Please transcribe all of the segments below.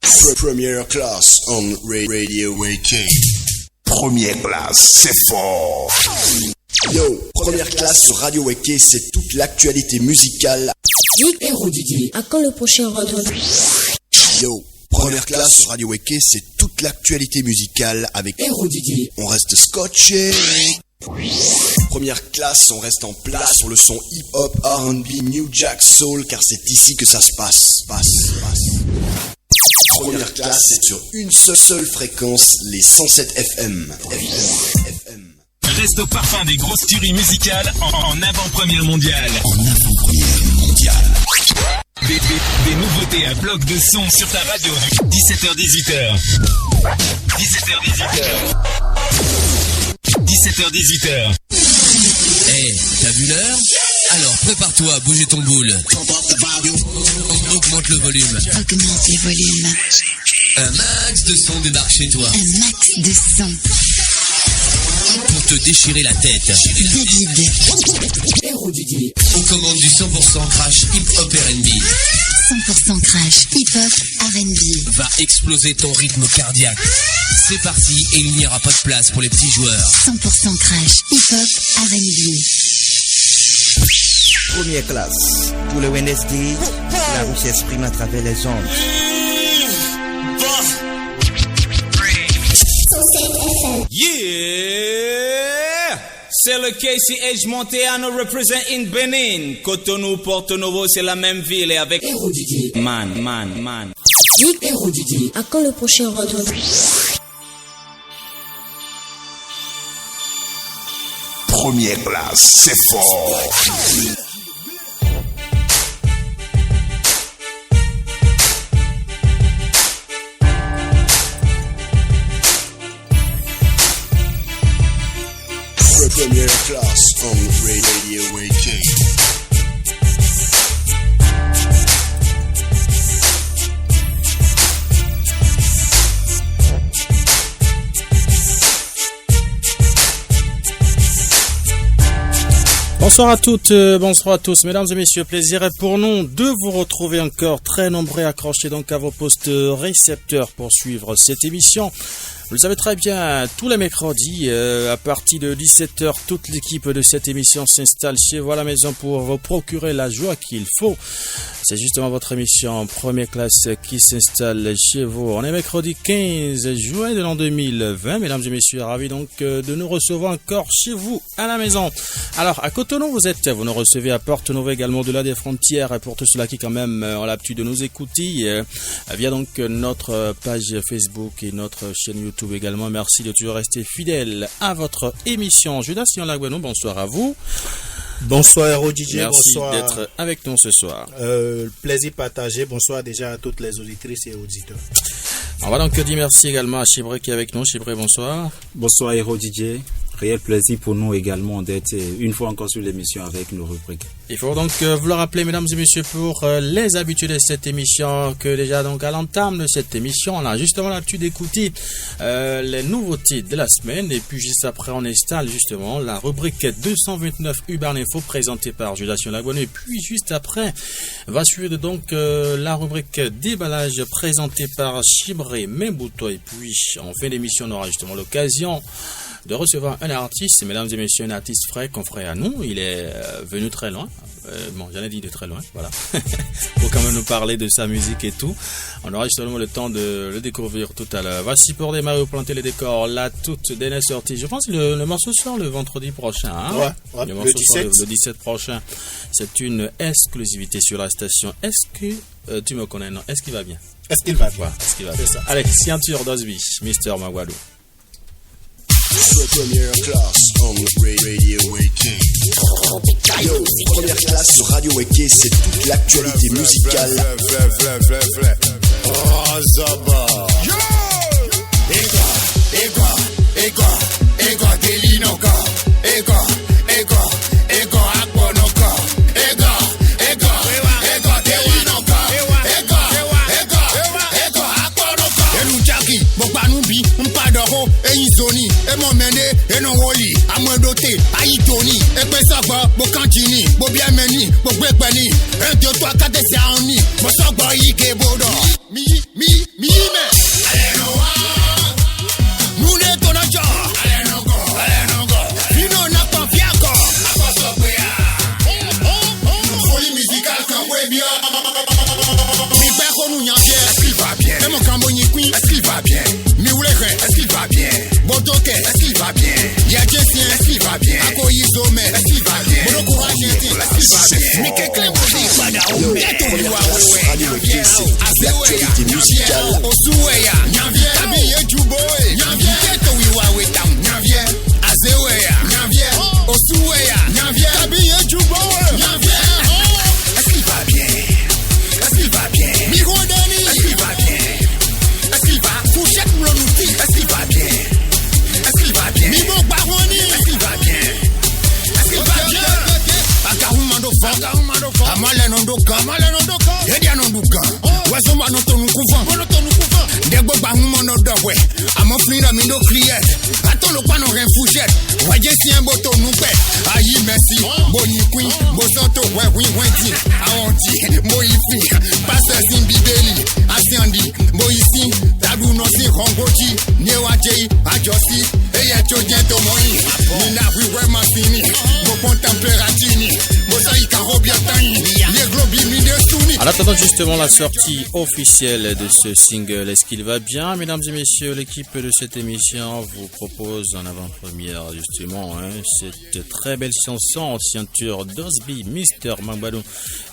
Première classe on Radio WK. Première classe, c'est fort. Yo, première classe sur Radio WK, c'est toute l'actualité musicale. Nick et Rodidier, à quand le prochain rendez-vous? Yo, première classe sur Radio WK, c'est toute l'actualité musicale avec Rodidier. On reste scotché. Première classe, on reste en place sur le son hip-hop, R&B, New Jack, Soul, car c'est ici que ça se passe. Première classe, c'est sur une seule fréquence, les 107 FM. Reste au parfum des grosses tueries musicales en avant-première mondiale. Des nouveautés à bloc de son sur ta radio. 17h-18h. 17h-18h. Hey, t'as vu l'heure? Alors prépare-toi à bouger ton boule. Augmente le volume. Augmente le volume. Un max de son débarque chez toi. Un max de son. Pour te déchirer la tête. David. Rodidier. On commande du 100% crash hip-hop R&B. 100% crash, hip-hop, R&B. Va exploser ton rythme cardiaque. C'est parti et il n'y aura pas de place pour les petits joueurs. 100% crash, hip-hop, R&B. Première classe. Pour le Wednesday, la roue s'exprime à travers les ondes. Yeah! C'est le KCH Montano representing Benin. Cotonou, Porto Novo, c'est la même ville et avec Rodidier. Man. Nick et Rodidier, à quand le prochain rendez-vous? Première classe, c'est fort. Première classe on Radio WK. Bonsoir à toutes, bonsoir à tous, mesdames et messieurs, plaisir est pour nous de vous retrouver encore très nombreux, accrochés donc à vos postes récepteurs pour suivre cette émission. Vous le savez très bien, tous les mercredis, à partir de 17h, toute l'équipe de cette émission s'installe chez vous à la maison pour vous procurer la joie qu'il faut. C'est justement votre émission Première Classe qui s'installe chez vous. On est mercredi 15 juin de l'an 2020. Mesdames et messieurs, ravis donc de nous recevoir encore chez vous à la maison. Alors, à Cotonou, vous nous recevez à Porto-Novo également au-delà des frontières. Et pour tous ceux-là qui quand même ont l'habitude de nous écouter, via donc notre page Facebook et notre chaîne YouTube également. Merci de toujours rester fidèle à votre émission. Judas Sion-Lagoueno, bonsoir à vous. Bonsoir Rodidier, merci bonsoir. D'être avec nous ce soir. Plaisir partagé, bonsoir déjà à toutes les auditrices et auditeurs. On va donc dire merci également à Chibré qui est avec nous. Chibré, bonsoir. Bonsoir Rodidier. Réel plaisir pour nous également d'être une fois encore sur l'émission avec nos rubriques. Il faut donc vous le rappeler, mesdames et messieurs, pour les habitués de cette émission, que déjà donc à l'entame de cette émission, on a justement l'habitude d'écouter les nouveautés de la semaine, et puis juste après on installe justement la rubrique 229 Urban Info présentée par Judas Sion-Lagoueno, et puis juste après va suivre donc la rubrique déballage présentée par Chibré Membouto, et puis en fin d'émission on aura justement l'occasion de recevoir un artiste, mesdames et messieurs, un artiste frais, confrère à nous. Il est venu très loin. J'en ai dit de très loin, voilà. Pour quand même nous parler de sa musique et tout. On aura justement le temps de le découvrir tout à l'heure. Voici pour démarrer, planter les décors, la toute dernière sortie. Je pense que le morceau sort le vendredi prochain. Hein? Ouais, le morceau 17. sort le 17 prochain. C'est une exclusivité sur la station. Est-ce que tu me connais? Non. Est-ce qu'il va bien? Est-ce qu'il va bien? Ouais, est-ce qu'il va bien? C'est ça. Allez, ceinture d'Osby, Mr. Maguadou. Première classe on Radio WK. Yo, première classe sur Radio WK, c'est toute l'actualité musicale. Zaba. Zoni, et mon mené, et non woli, à moins doté, à Itoni, et Pesagba, Bocantini, Bobiameni, Bobekbani, 1, 2, 3, 4, 5, 6, 7, 8, Bosogo, Ike, Bodo, mi, Y'a Jessien, est-ce qu'il va bien? Akoyi Zome, est-ce qu'il va bien? Monoko Argentin, est-ce qu'il va bien? Mike Clem, Yo, première classe Radio Weke, c'est l'actualité musicale. Osuweya, Nyavie, Tabiye Juboe, Nyavie, Keto Wiwa Wetam, Nyavie, Azeweya, Nyavie, Osuweya, Nyavie, Tabiye Juboe, Nyavie. Est-ce qu'il va bien? Est-ce qu'il va bien? Miro Deni, est-ce qu'il va bien? Est-ce qu'il va? Fouchette Mlonouti, est-ce qu'il va bien? Est-ce qu'il va bien? Mimo Baroni, est-ce qu'il va bien? Est-ce qu'il va bien? Akahumando fa, Amale Nondoka, Edia Nondoka, Wazoma Notonukuva, Dego Bahumano Dogwe, Amoflina Mindo Kriet, Atolo Pano Renfouchette, Wajesien Boto Nupe, Ayi Messi, Boni Queen, Bosoto, Wenti, Aonti, Moifi, Pastor Zimbibeli, Asiandi, Moisi, Tabu Nosi, Rongoji, Newaji, Ajosi, Eyecho Gento Moi, Nina Wiwe Masini, Mopon Temperatini, Mosaïka Robiatani, les Globi Midestuni. En attendant justement la sortie officielle de ce single, est-ce qu'il va bien, mesdames et messieurs, l'équipe de cette émission vous propose en avant-première justement cette très belle chanson, ceinture d'Osby, Mr. Mambadou.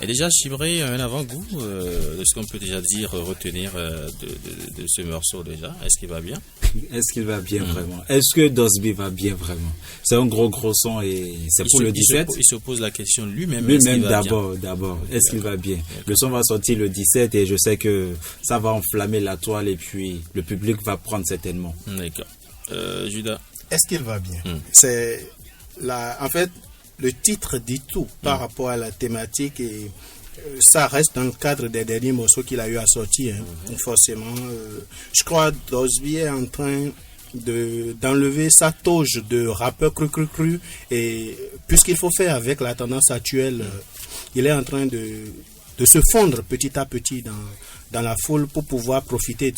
Et déjà chibré un avant-goût de ce qu'on peut déjà dire, retenir de ce morceau déjà. Est-ce qu'il va bien? Est-ce qu'il va bien vraiment? Est-ce que Dosby va bien vraiment? C'est un gros son et c'est pour le 17. Il se pose la question lui-même. Lui-même d'abord. Est-ce qu'il va bien? Le son va sortir le 17 et je sais que ça va enflammer la toile et puis le public va prendre certainement. D'accord. Judas. Est-ce qu'il va bien? C'est en fait, le titre dit tout par rapport à la thématique et ça reste dans le cadre des derniers morceaux qu'il a eu à sortir. Forcément, je crois que Dosby est en train d'enlever sa toge de rappeur cru et puisqu'il faut faire avec la tendance actuelle, il est en train de se fondre petit à petit dans la foule pour pouvoir profiter de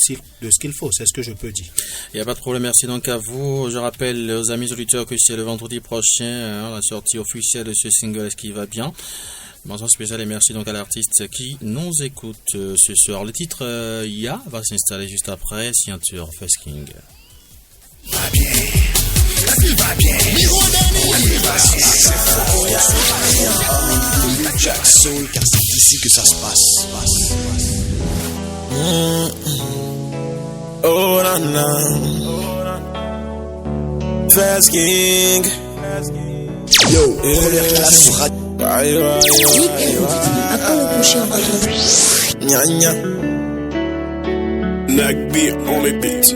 ce qu'il faut, c'est ce que je peux dire. Il n'y a pas de problème, merci donc à vous. Je rappelle aux amis auditeurs que c'est le vendredi prochain, la sortie officielle de ce single, est-ce qu'il va bien? Mention spéciale et merci donc à l'artiste qui nous écoute ce soir. Le titre Ya va s'installer juste après, signature First King. Va bien, est-ce qu'il va bien? Jackson, car c'est ici que ça se passe. Oh nana, First King. Yo, première classe sur radio. À quand le prochain rendez-vous? Nya nya. Nagbeat on the beat.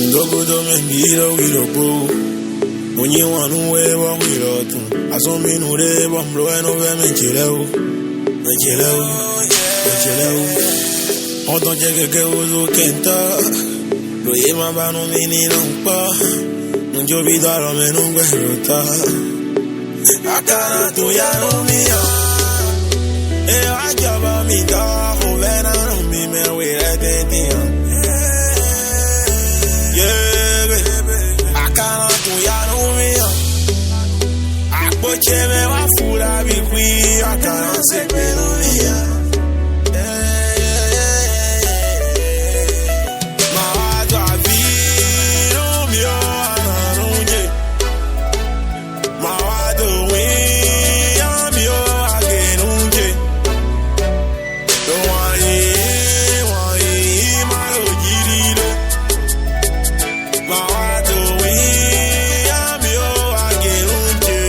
Ndogo do me mira wiro bo. Onye wanu we wa wiro tu. Asomi no re bo mlo eno ve menchileu. Odo jege uzo kenta. Lo yema ba no mini nompa. Njo bidaro me no gwerota. Akana tu ya no mia. E ajaba mi da ho vena no mi me we retentia. Cheme wa fura bi kwi akara se pelo ya ma wa to avi o mi o anarunje ma wa do wi ya mi o agenunje do wa yi ma lo jirile ma wa do wi ya mi o agenunje.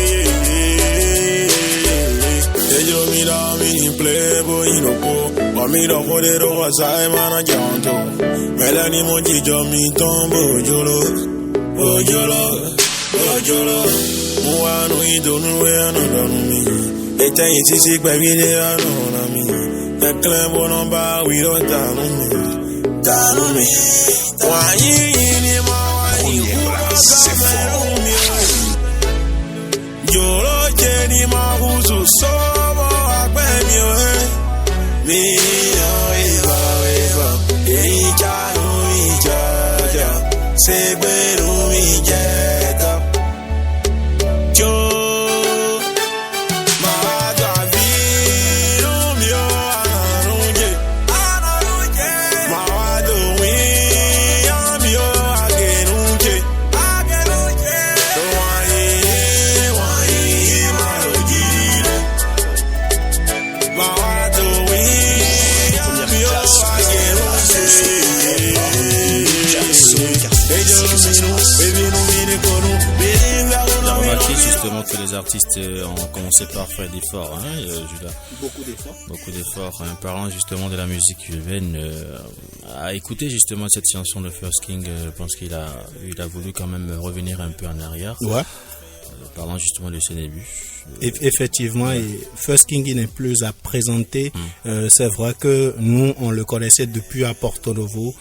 Mi do kodero wasai mana janto melani monji jomi tombo ojolo muwanu idonu we anodonu mi eteyin sisi gbegide anona mi eklembo nomba we don't tanu mi wayi ni ma wayi mi jolo je ni ma huzu sobo agbe mi o mi eva segberu mi jeta yo ma da viro mio anarunje ma do wi mio agenu justement que les artistes ont commencé par faire d'efforts, hein, Judas. Beaucoup d'efforts, hein, parlant justement de la musique urbaine. À écouter justement cette chanson de First King, je pense qu'il a voulu quand même revenir un peu en arrière. Ouais. Parlant justement de ses débuts. Effectivement, et First King il n'est plus à présenter. C'est vrai que nous, on le connaissait depuis à Porto Novo,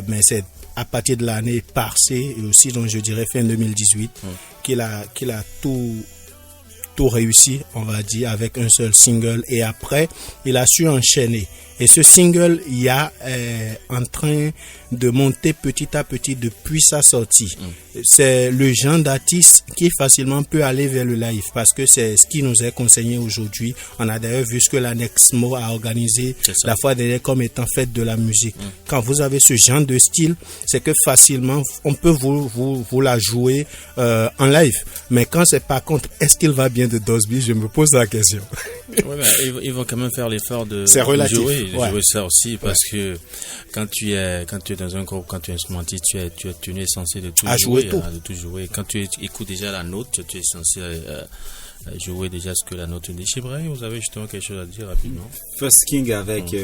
mais c'est à partir de l'année passée, et aussi donc je dirais fin 2018, qu'il a tout réussi, on va dire, avec un seul single. Et après, il a su enchaîner. Et ce single, il y a en train de monter petit à petit depuis sa sortie. C'est le genre d'artiste qui facilement peut aller vers le live parce que c'est ce qui nous est conseillé aujourd'hui. On a d'ailleurs vu ce que la Nexmo a organisé la fois dernière comme étant fête de la musique. Quand vous avez ce genre de style, c'est que facilement on peut vous la jouer en live. Mais quand c'est par contre, est-ce qu'il va bien de Dosby, je me pose la question. Ouais, ils vont quand même faire l'effort de jouer ça aussi parce que quand tu es dans un groupe, quand tu es instrumentiste, tu es censé de tout jouer. Quand tu écoutes déjà la note, tu es censé jouer déjà ce que la note dit. Chibrahim, vous avez justement quelque chose à dire rapidement? First King avec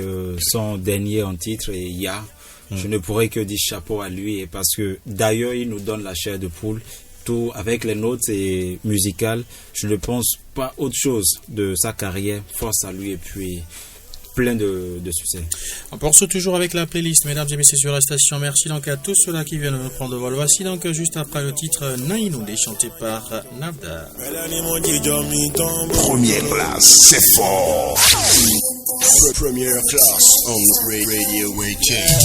son dernier en titre et Ya, je ne pourrais que dire chapeau à lui, et parce que d'ailleurs il nous donne la chair de poule. Tout avec les notes et musicales, je ne pense pas autre chose de sa carrière. Force à lui et puis plein de succès. On poursuit toujours avec la playlist, mesdames et messieurs sur la station. Merci donc à tous ceux-là qui viennent de prendre vol. Voici donc juste après le titre Naïnoudé chanté par Navdar. Première classe, c'est fort. Première classe on Radio Weekend.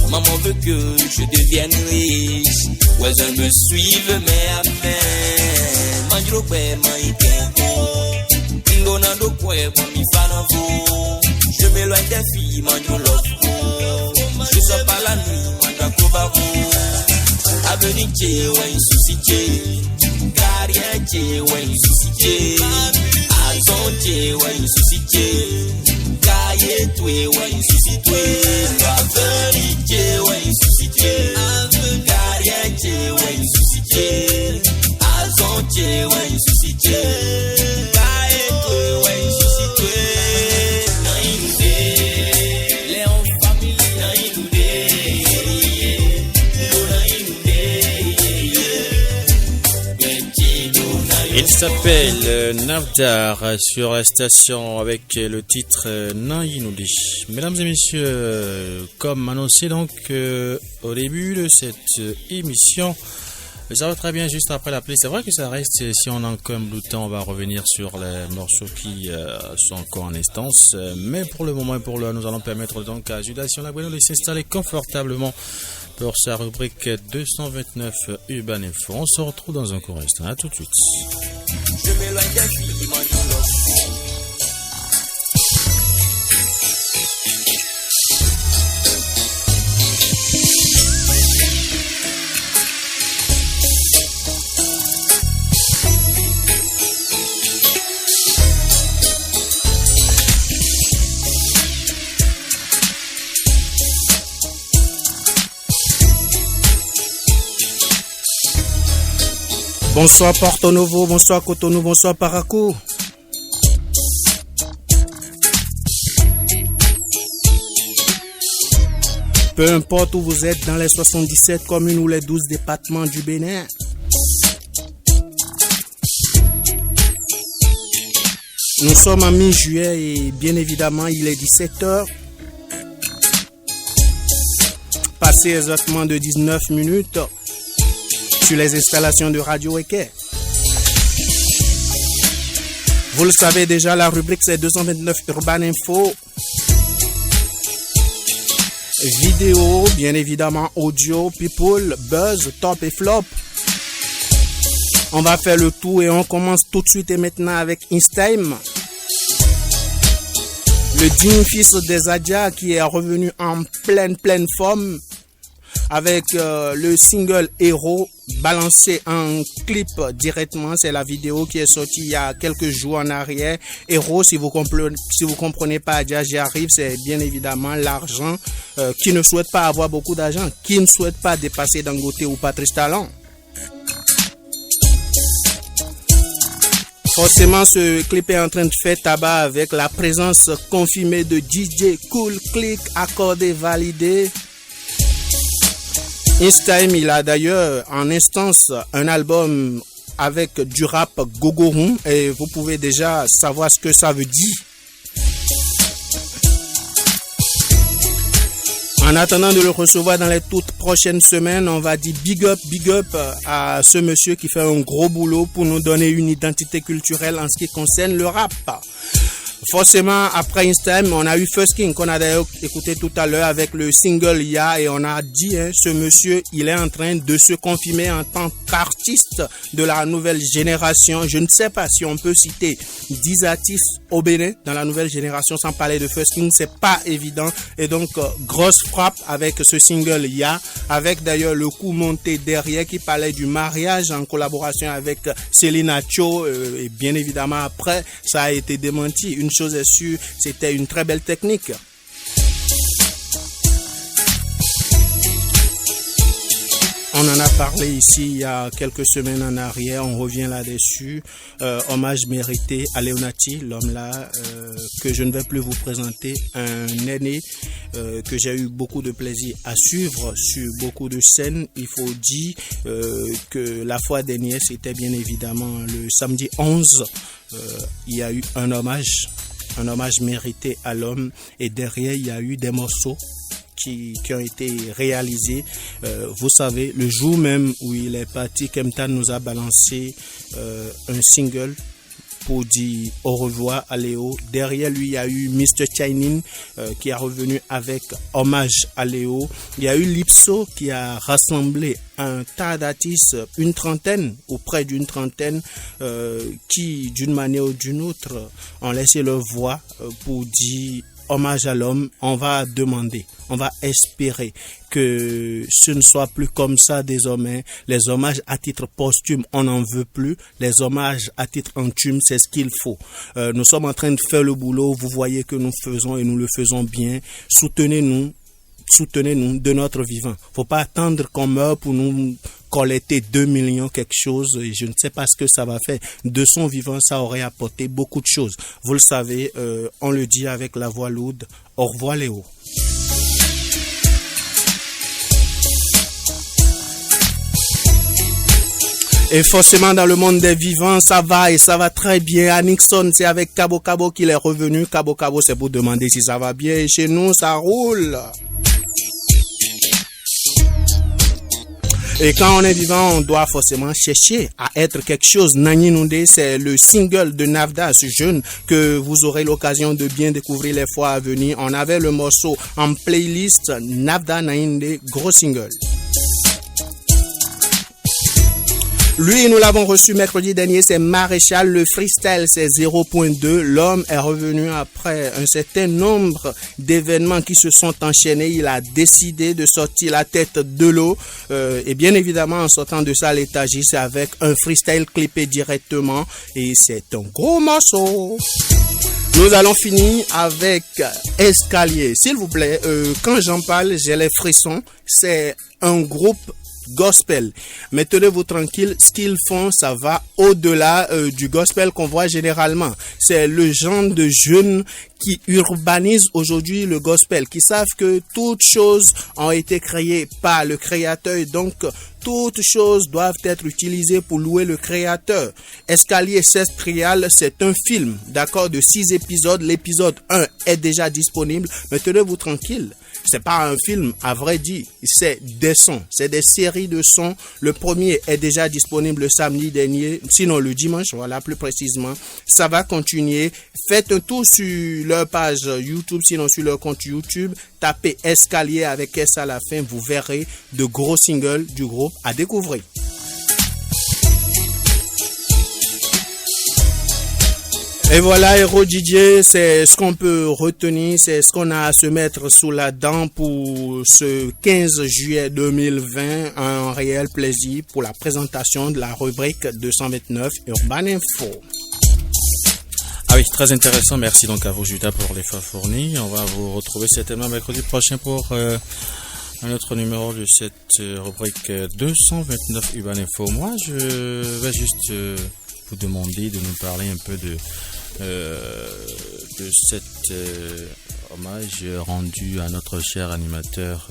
Maman veut que je devienne riche. Ouais, je me suive, mais amen. Manjro kwe maïkenko. Ngonando kwe mami fanavo. Je m'éloigne des filles, manjro lofko. Je sors pas la nuit, manjro kobavo. Avenir tché, ouais, souci tché. Carrière tché, ouais, souci tché. Azon tché, ouais, souci tché. Kaye twe wa insusi twe Averi je wa insusi twe Kaye je wa insusi twe Azon je wa insusi twe Kaye twe wa insusi twe Na inude Léon famille na inude Na inude Il s'appelle Navdar sur la station avec le titre Naïnoudi. Mesdames et messieurs, comme annoncé donc au début de cette émission, ça va très bien juste après la playlist. C'est vrai que ça reste, si on a encore un bout de temps, on va revenir sur les morceaux qui sont encore en instance. Mais pour le moment et pour l'heure, nous allons permettre donc à Judas Sionagweno de s'installer confortablement pour sa rubrique 229 Urban Info. On se retrouve dans un court instant. À tout de suite. Je m'éloigne des filles, moi je Bonsoir Porto Novo, bonsoir Cotonou, bonsoir Parakou. Peu importe où vous êtes dans les 77 communes ou les 12 départements du Bénin. Nous sommes en mi-juillet et bien évidemment il est 17h. Passé exactement de 19 minutes. Sur les installations de Radio Weke. Vous le savez déjà, la rubrique c'est 229 Urban Info. Vidéo, bien évidemment, audio, people, buzz, top et flop. On va faire le tour et on commence tout de suite et maintenant avec Instime. Le digne fils des Adja qui est revenu en pleine forme avec le single Héros balancé en clip directement. C'est la vidéo qui est sortie il y a quelques jours en arrière. Héros, si vous comprenez pas Adja, j'y arrive, c'est bien évidemment l'argent. Qui ne souhaite pas avoir beaucoup d'argent, qui ne souhaite pas dépasser Dangote ou Patrice Talon. Forcément, ce clip est en train de faire tabac avec la présence confirmée de DJ Cool Click, accordé, validé. Instime, il a d'ailleurs en instance un album avec du rap gogoron et vous pouvez déjà savoir ce que ça veut dire. En attendant de le recevoir dans les toutes prochaines semaines, on va dire big up à ce monsieur qui fait un gros boulot pour nous donner une identité culturelle en ce qui concerne le rap. Forcément, après Instime, on a eu First King qu'on a d'ailleurs écouté tout à l'heure avec le single Ya et on a dit, ce monsieur, il est en train de se confirmer en tant qu'artiste de la nouvelle génération. Je ne sais pas si on peut citer 10 artistes au Bénin dans la nouvelle génération sans parler de First King, c'est pas évident. Et donc, grosse frappe avec ce single Ya, avec d'ailleurs le coup monté derrière qui parlait du mariage en collaboration avec Selena Cho et bien évidemment après, ça a été démenti. Une chose est sûre, c'était une très belle technique. On en a parlé ici il y a quelques semaines en arrière, on revient là-dessus. Hommage mérité à Leonati, l'homme là que je ne vais plus vous présenter, un aîné que j'ai eu beaucoup de plaisir à suivre sur beaucoup de scènes. Il faut dire que la fois dernière, c'était bien évidemment le samedi 11, il y a eu un hommage mérité à l'homme et derrière il y a eu des morceaux qui ont été réalisés. Vous savez, le jour même où il est parti, Kemtan nous a balancé un single pour dire au revoir à Léo. Derrière lui, il y a eu Mr. Chinin qui est revenu avec hommage à Léo. Il y a eu Lipso qui a rassemblé un tas d'artistes, une trentaine ou près d'une trentaine qui, d'une manière ou d'une autre, ont laissé leur voix pour dire hommage à l'homme. On va demander, on va espérer que ce ne soit plus comme ça désormais. Les hommages à titre posthume, on n'en veut plus. Les hommages à titre anthume, c'est ce qu'il faut. Nous sommes en train de faire le boulot. Vous voyez que nous faisons et nous le faisons bien. Soutenez-nous de notre vivant. Faut pas attendre qu'on meure pour nous collecter 2 millions quelque chose. Je ne sais pas ce que ça va faire. De son vivant, ça aurait apporté beaucoup de choses. Vous le savez, on le dit avec la voix lourde. Au revoir Léo. Et forcément, dans le monde des vivants, ça va et ça va très bien. À Nixon, c'est avec Cabo Cabo qu'il est revenu. Cabo Cabo, c'est pour demander si ça va bien. Et chez nous, ça roule. Et quand on est vivant, on doit forcément chercher à être quelque chose. Nani Nundé, c'est le single de Navda, ce jeune que vous aurez l'occasion de bien découvrir les fois à venir. On avait le morceau en playlist Navda Nani, gros single. Lui, nous l'avons reçu mercredi dernier, c'est Maréchal. Le freestyle, c'est 0.2. L'homme est revenu après un certain nombre d'événements qui se sont enchaînés. Il a décidé de sortir la tête de l'eau. Et bien évidemment, en sortant de ça, l'étagère, c'est avec un freestyle clippé directement. Et c'est un gros morceau. Nous allons finir avec Escalier. S'il vous plaît, quand j'en parle, j'ai les frissons. C'est un groupe gospel. Mais tenez-vous tranquille, ce qu'ils font, ça va au-delà du gospel qu'on voit généralement. C'est le genre de jeunes qui urbanisent aujourd'hui le gospel, qui savent que toutes choses ont été créées par le Créateur, donc toutes choses doivent être utilisées pour louer le Créateur. Escalier Cestrial, c'est un film, d'accord, de 6 épisodes. L'épisode 1 est déjà disponible, mais tenez-vous tranquille. c'est pas un film, à vrai dire, c'est des sons, c'est des séries de sons. Le premier est déjà disponible le samedi dernier, sinon le dimanche, voilà, plus précisément. Ça va continuer. Faites un tour sur leur page YouTube, sinon sur leur compte YouTube. Tapez Escalier avec S à la fin, vous verrez de gros singles du groupe à découvrir. Et voilà, Hero DJ, c'est ce qu'on peut retenir, c'est ce qu'on a à se mettre sous la dent pour ce 15 juillet 2020. Un réel plaisir pour la présentation de la rubrique 229 Urban Info. Ah oui, très intéressant. Merci donc à vous, Judas, pour l'effort fourni. On va vous retrouver certainement mercredi prochain pour un autre numéro de cette rubrique 229 Urban Info. Moi, je vais juste vous demander de nous parler un peu de cet hommage rendu à notre cher animateur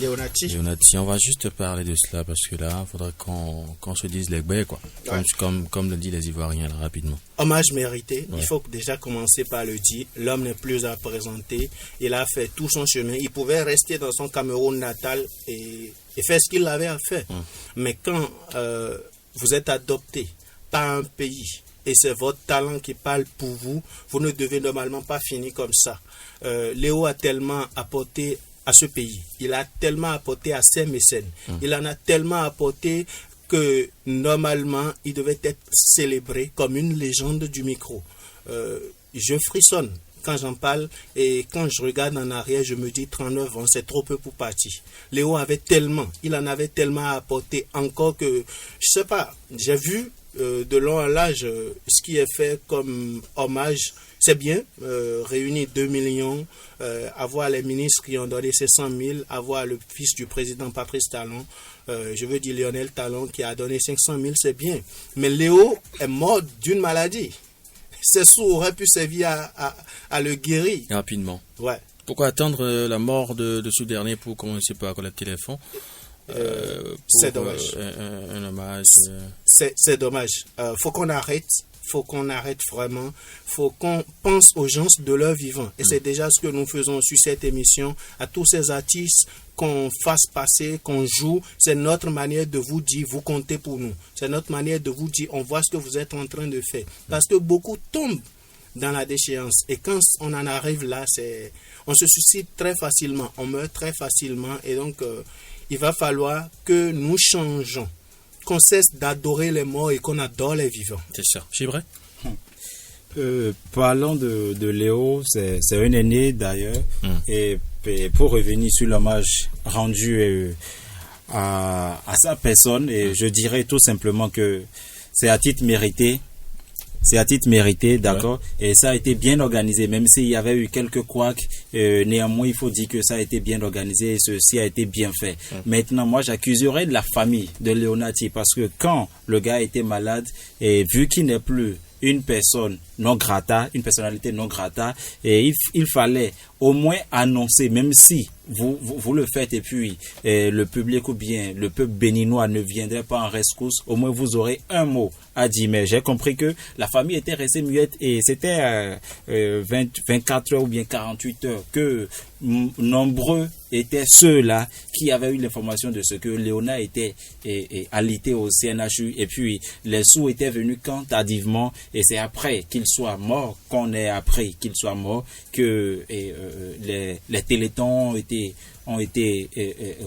Leonati. On va juste parler de cela parce que là, il faudra qu'on se dise les baies, quoi. Ouais. Comme le disent les Ivoiriens, là, rapidement. Hommage mérité. Ouais. Il faut déjà commencer par le dire. L'homme n'est plus à présenter. Il a fait tout son chemin. Il pouvait rester dans son Cameroun natal et faire ce qu'il avait à faire. Mais quand vous êtes adopté par un pays, et c'est votre talent qui parle pour vous, vous ne devez normalement pas finir comme ça. Léo a tellement apporté à ce pays, il a tellement apporté à ses mécènes, il en a tellement apporté que normalement il devait être célébré comme une légende du micro. Je frissonne quand j'en parle et quand je regarde en arrière, je me dis 39 ans, c'est trop peu pour partir. Léo avait tellement, il en avait tellement apporté encore que, je sais pas, j'ai vu de long en large ce qui est fait comme hommage. C'est bien, réunir 2 millions, avoir les ministres qui ont donné ces 100 000, avoir le fils du président Patrice Talon, je veux dire Lionel Talon qui a donné 500 000, c'est bien. Mais Léo est mort d'une maladie. Ces sous auraient pu servir à le guérir. Rapidement. Ouais. Pourquoi attendre la mort de ce dernier pour commencer par collecter les fonds? C'est dommage. Un hommage. C'est dommage. Faut qu'on arrête. Faut qu'on arrête vraiment. Faut qu'on pense aux gens de leur vivant. Et c'est déjà ce que nous faisons sur cette émission. À tous ces artistes qu'on fasse passer, qu'on joue, c'est notre manière de vous dire, vous comptez pour nous. C'est notre manière de vous dire, on voit ce que vous êtes en train de faire. Parce que beaucoup tombent dans la déchéance. Et quand on en arrive là, on se suicide très facilement. On meurt très facilement. Et donc, il va falloir que nous changeons, qu'on cesse d'adorer les morts et qu'on adore les vivants. C'est ça. C'est vrai. Parlant de Léo, c'est un aîné d'ailleurs. Et pour revenir sur l'hommage rendu à sa personne, et je dirais tout simplement que c'est à titre mérité. C'est à titre mérité, d'accord. Ouais. Et ça a été bien organisé, même s'il y avait eu quelques couacs. Néanmoins, il faut dire que ça a été bien organisé et ceci a été bien fait. Maintenant, moi, j'accuserais de la famille de Leonati parce que quand le gars était malade et vu qu'il n'est plus une personne non grata, une personnalité non grata, et il fallait au moins annoncer, même si vous le faites et puis le public ou bien le peuple béninois ne viendrait pas en rescousse, au moins vous aurez un mot à dire. Mais j'ai compris que la famille était restée muette et c'était 24 heures ou bien 48 heures que nombreux étaient ceux-là qui avaient eu l'information de ce que Léona était alité au CNHU et puis les sous étaient venus quand tardivement et c'est après qu'il soit mort, qu'on ait appris qu'il soit mort, que les télétons ont été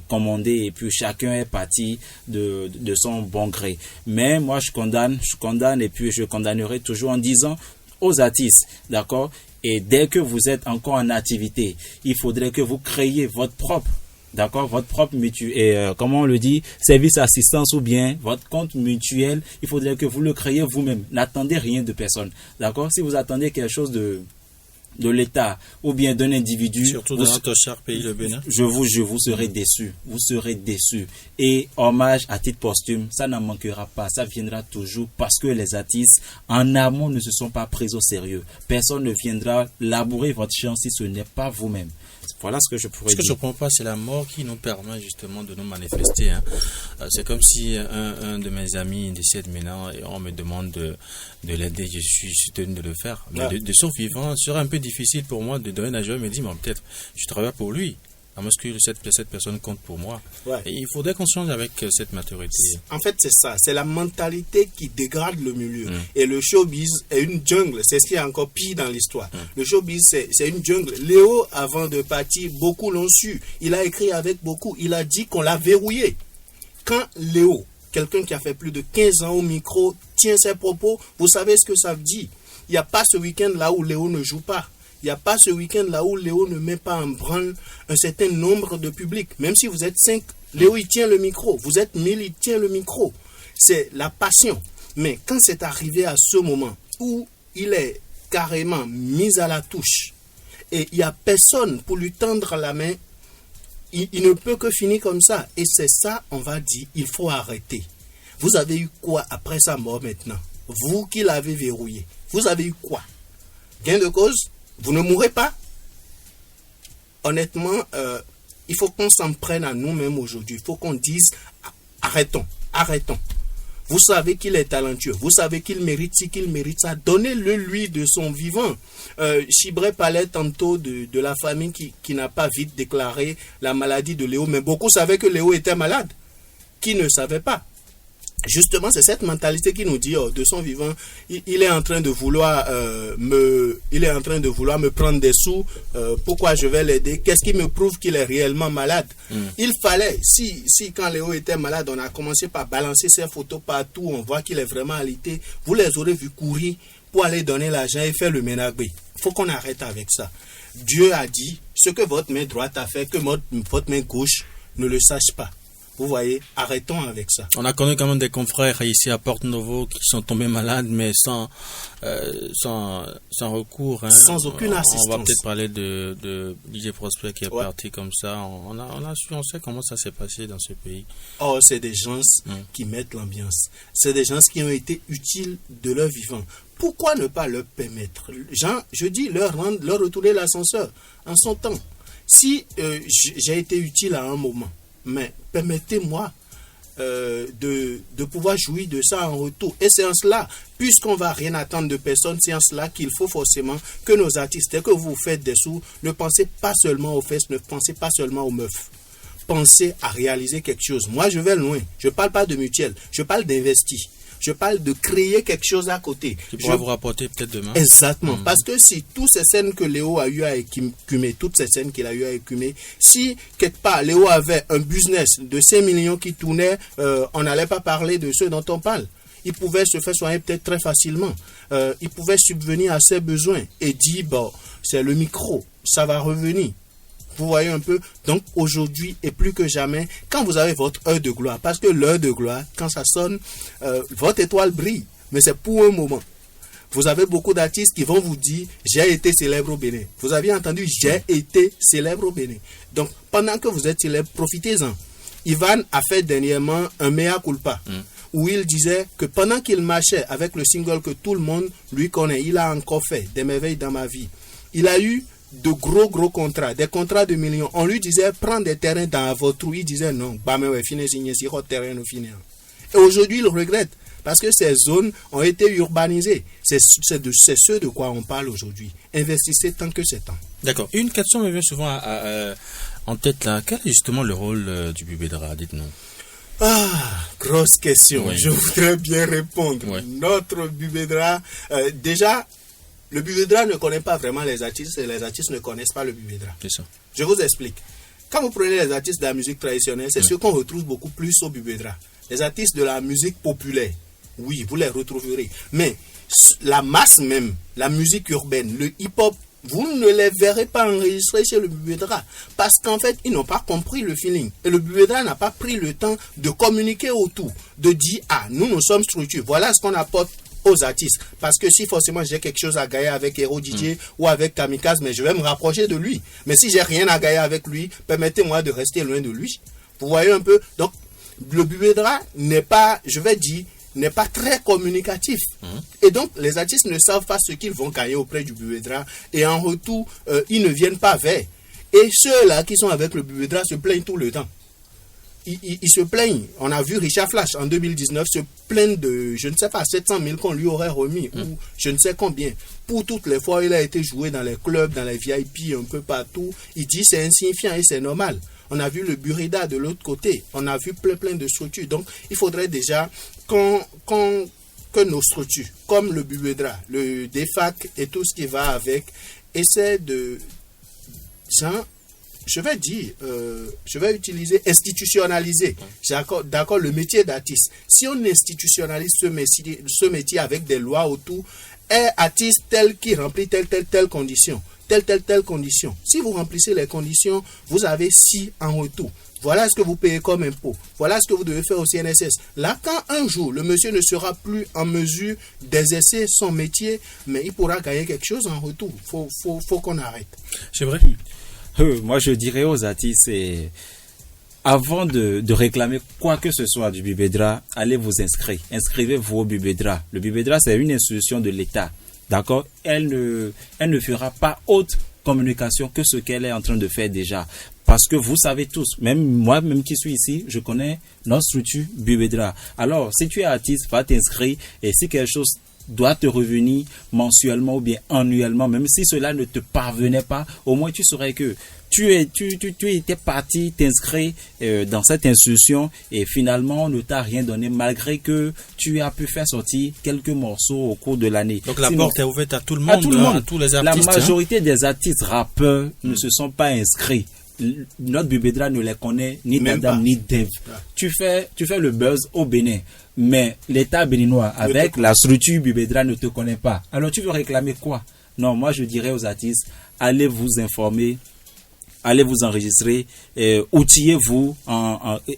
commandés et puis chacun est parti de son bon gré. Mais moi je condamne et puis je condamnerai toujours en disant aux artistes, d'accord, et dès que vous êtes encore en activité, il faudrait que vous créiez votre propre, d'accord, votre propre mutuelle, comment on le dit, service assistance ou bien votre compte mutuel, il faudrait que vous le créiez vous-même. N'attendez rien de personne, d'accord. Si vous attendez quelque chose de l'État ou bien d'un individu, surtout dans notre cher pays le Bénin, je vous jure, vous serez déçus, vous serez déçus. Et hommage à titre posthume, ça n'en manquera pas, ça viendra toujours parce que les artistes en amont ne se sont pas pris au sérieux. Personne ne viendra labourer votre champ si ce n'est pas vous-même. Voilà ce que je pourrais dire. Ce que je ne comprends pas, c'est la mort qui nous permet justement de nous manifester. C'est comme si un de mes amis décède maintenant et on me demande de l'aider. Je suis tenu de le faire. Mais de son vivant, ce serait un peu difficile pour moi de donner un joie et me dire, mais peut-être je travaille pour lui. À moins que cette personne compte pour moi. Ouais. Et il faudrait qu'on change avec cette maturité. En fait, c'est ça. C'est la mentalité qui dégrade le milieu. Et le showbiz est une jungle. C'est ce qui est encore pire dans l'histoire. Le showbiz, c'est une jungle. Léo, avant de partir, beaucoup l'ont su. Il a écrit avec beaucoup. Il a dit qu'on l'a verrouillé. Quand Léo, quelqu'un qui a fait plus de 15 ans au micro, tient ses propos, vous savez ce que ça dit. Il n'y a pas ce week-end là où Léo ne joue pas. Il n'y a pas ce week-end là où Léo ne met pas en branle un certain nombre de publics. Même si vous êtes 5, Léo il tient le micro. Vous êtes 1000, il tient le micro. C'est la passion. Mais quand c'est arrivé à ce moment où il est carrément mis à la touche et il n'y a personne pour lui tendre la main, il ne peut que finir comme ça. Et c'est ça, on va dire, il faut arrêter. Vous avez eu quoi après sa mort maintenant? Vous qui l'avez verrouillé, vous avez eu quoi? Gain de cause? Vous ne mourrez pas? Honnêtement, il faut qu'on s'en prenne à nous-mêmes aujourd'hui. Il faut qu'on dise, arrêtons. Vous savez qu'il est talentueux. Vous savez qu'il mérite ci, qu'il mérite ça. Donnez-le lui de son vivant. Chibré parlait tantôt de la famille qui n'a pas vite déclaré la maladie de Léo. Mais beaucoup savaient que Léo était malade. Qui ne savait pas? Justement, c'est cette mentalité qui nous dit, de son vivant, il est en train de vouloir me prendre des sous. Pourquoi je vais l'aider? Qu'est-ce qui me prouve qu'il est réellement malade? Il fallait, si quand Léo était malade, on a commencé par balancer ses photos partout, on voit qu'il est vraiment alité, vous les aurez vus courir pour aller donner l'argent et faire le ménage. Il faut qu'on arrête avec ça. Dieu a dit, ce que votre main droite a fait, que votre main gauche ne le sache pas. Vous voyez, arrêtons avec ça. On a connu quand même des confrères ici à Porte-Novo qui sont tombés malades, mais sans recours. Hein. Sans aucune assistance. On va peut-être parler de DJ Prosper qui est parti comme ça. On sait comment ça s'est passé dans ce pays. Oh, c'est des gens qui mettent l'ambiance. C'est des gens qui ont été utiles de leur vivant. Pourquoi ne pas leur permettre? Je dis, leur retourner l'ascenseur en son temps. Si j'ai été utile à un moment, mais permettez-moi de pouvoir jouir de ça en retour. Et c'est en cela, puisqu'on ne va rien attendre de personne, c'est en cela qu'il faut forcément que nos artistes, dès que vous faites des sous, ne pensez pas seulement aux fesses, ne pensez pas seulement aux meufs. Pensez à réaliser quelque chose. Moi, je vais loin. Je ne parle pas de mutuelle, je parle d'investir. Je parle de créer quelque chose à côté. Qui pourra vous rapporter peut-être demain. Exactement. Parce que si toutes ces scènes que Léo a eu à écumer, toutes ces scènes qu'il a eu à écumer, si quelque part Léo avait un business de 5 millions qui tournait, on n'allait pas parler de ceux dont on parle. Il pouvait se faire soigner peut-être très facilement. Il pouvait subvenir à ses besoins et dire, bon, c'est le micro, ça va revenir. Vous voyez un peu, donc aujourd'hui et plus que jamais, quand vous avez votre heure de gloire, parce que l'heure de gloire, quand ça sonne, votre étoile brille, mais c'est pour un moment. Vous avez beaucoup d'artistes qui vont vous dire, j'ai été célèbre au Bénin. Vous avez entendu, j'ai été célèbre au Bénin. Donc, pendant que vous êtes célèbre, profitez-en. Ivan a fait dernièrement un mea culpa, où il disait que pendant qu'il marchait avec le single que tout le monde lui connaît, il a encore fait des merveilles dans ma vie. Il a eu de gros contrats, des contrats de millions. On lui disait, prends des terrains dans votre trou. Il disait non. Et aujourd'hui, il regrette parce que ces zones ont été urbanisées. C'est ce de quoi on parle aujourd'hui. Investissez tant que c'est temps. D'accord. Une question me vient souvent en tête là. Quel est justement le rôle du Bubedra? Dites-nous. Ah, grosse question. Oui. Je voudrais bien répondre. Oui. Notre Bubedra, déjà, le Bubedra ne connaît pas vraiment les artistes et les artistes ne connaissent pas le Bubedra. C'est ça. Je vous explique. Quand vous prenez les artistes de la musique traditionnelle, c'est ce qu'on retrouve beaucoup plus au Bubedra. Les artistes de la musique populaire, oui, vous les retrouverez. Mais la masse même, la musique urbaine, le hip-hop, vous ne les verrez pas enregistrés chez le Bubedra. Parce qu'en fait, ils n'ont pas compris le feeling. Et le Bubedra n'a pas pris le temps de communiquer autour, de dire, nous sommes structurés. Voilà ce qu'on apporte aux artistes. Parce que si forcément j'ai quelque chose à gagner avec Hero DJ ou avec Kamikaze, mais je vais me rapprocher de lui. Mais si j'ai rien à gagner avec lui, permettez-moi de rester loin de lui. Vous voyez un peu? Donc, le Bubedra n'est pas, je vais dire, n'est pas très communicatif. Et donc, les artistes ne savent pas ce qu'ils vont gagner auprès du Bubedra. Et en retour, ils ne viennent pas vers. Et ceux-là qui sont avec le Bubedra se plaignent tout le temps. ils se plaignent. On a vu Richard Flash en 2019 se plaindre de, je ne sais pas, 700 000 qu'on lui aurait remis, ou je ne sais combien. Pour toutes les fois, il a été joué dans les clubs, dans les VIP, un peu partout. Il dit c'est insignifiant et c'est normal. On a vu le Burida de l'autre côté. On a vu plein de structures. Donc, il faudrait déjà que nos structures, comme le Bubedra, le DEFAC et tout ce qui va avec, essaient de... je vais utiliser institutionnaliser. D'accord, le métier d'artiste. Si on institutionnalise ce métier avec des lois autour, est artiste tel qui remplit telle condition, telle condition. Si vous remplissez les conditions, vous avez ci en retour. Voilà ce que vous payez comme impôt. Voilà ce que vous devez faire au CNSS. Là, quand un jour, le monsieur ne sera plus en mesure d'exercer son métier, mais il pourra gagner quelque chose en retour. Faut qu'on arrête. C'est vrai. Moi, je dirais aux artistes, avant de réclamer quoi que ce soit du Bubedra, allez vous inscrire. Inscrivez-vous au Bubedra. Le Bubedra, c'est une institution de l'État. D'accord? Elle ne fera pas haute communication que ce qu'elle est en train de faire déjà. Parce que vous savez tous, même moi, même qui suis ici, je connais notre structure Bubedra. Alors, si tu es artiste, va t'inscrire, et si quelque chose doit te revenir mensuellement ou bien annuellement, même si cela ne te parvenait pas, au moins tu saurais que tu étais parti t'inscrire dans cette institution et finalement on ne t'a rien donné malgré que tu as pu faire sortir quelques morceaux au cours de l'année. Donc la porte est ouverte à tout le monde, à tous les artistes. La majorité des artistes rappeurs ne se sont pas inscrits. Notre Bubedra ne les connaît ni d'Adam ni d'Ève. Tu fais le buzz au Bénin, mais l'État béninois avec la structure Bubedra ne te connaît pas. Alors tu veux réclamer quoi? Non, moi je dirais aux artistes, allez vous informer, allez vous enregistrer, outillez-vous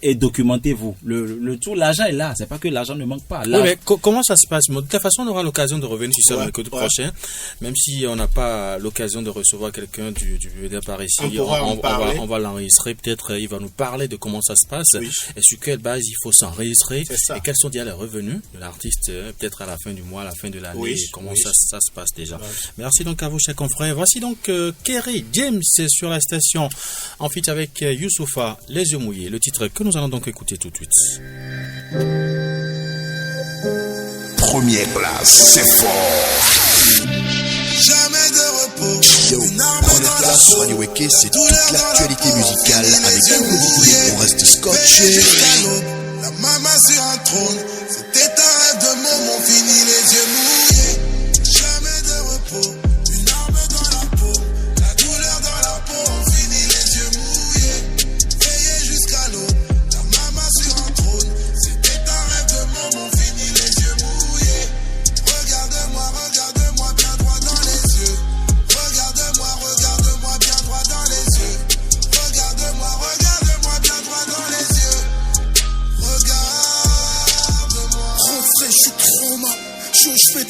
et documentez-vous. Le tout, l'argent est là. C'est pas que l'argent ne manque pas. Oui, mais comment ça se passe? De toute façon, on aura l'occasion de revenir sur ça le mercredi prochain. Même si on n'a pas l'occasion de recevoir quelqu'un du BD par ici, on va l'enregistrer. Peut-être il va nous parler de comment ça se passe et sur quelle base il faut s'enregistrer et quels sont déjà les revenus de l'artiste, peut-être à la fin du mois, à la fin de l'année, comment ça se passe déjà. Merci donc à vous, chers confrères. Voici donc Kerry James sur la station en feat avec Youssoufa, Les yeux mouillés, le titre que nous allons donc écouter tout de suite. Première place, c'est fort. Jamais de repos. Yo, première classe sur Radio Weke, c'est toute l'actualité musicale avec vous. On reste scotché. La maman sur un trône, c'était un rêve de môme, on finit les yeux mouillés. Jamais de repos.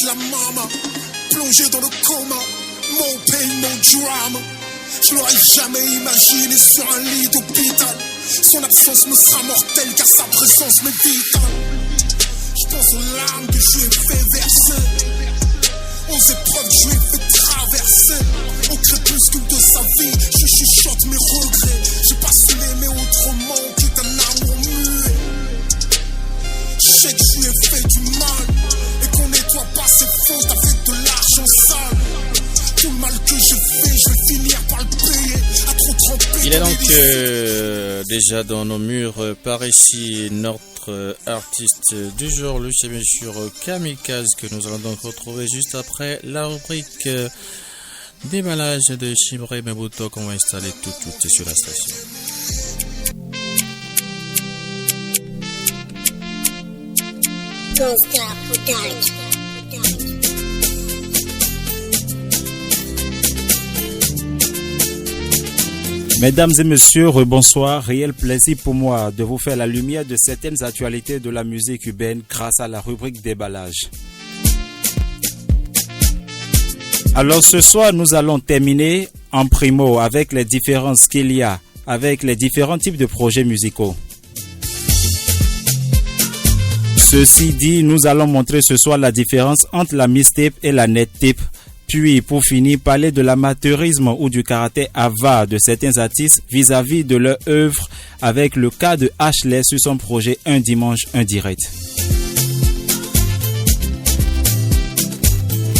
La maman, plongée dans le coma, mon pain, mon drame. Je l'aurais jamais imaginé sur un lit d'hôpital. Son absence me sera mortelle car sa présence m'est vitale. Je pense aux larmes que je lui ai fait verser, aux épreuves que je lui ai fait traverser. Au crépuscule de sa vie, je chuchote mes regrets. J'ai pas su l'aimer autrement que d'un amour muet. Je sais que je lui ai fait du mal et qu'on nettoie pas ses fautes avec de l'argent sale. Tout le mal que j'ai fait, je vais finir par le payer. À trop tremper. Il est donc déjà dans nos murs par ici notre artiste du jour, le c'est bien sûr Kamikaze, que nous allons donc retrouver juste après la rubrique déballage de Chibré Mebuto qu'on va installer tout sur la station. Mesdames et messieurs, bonsoir. Réel plaisir pour moi de vous faire la lumière de certaines actualités de la musique urbaine grâce à la rubrique déballage. Alors ce soir, nous allons terminer en primo avec les différences qu'il y a avec les différents types de projets musicaux. Ceci dit, nous allons montrer ce soir la différence entre la mixtape et la net tape Puis, pour finir, parler de l'amateurisme ou du caractère avare de certains artistes vis-à-vis de leur œuvre avec le cas de Ashley sur son projet Un Dimanche, un Direct.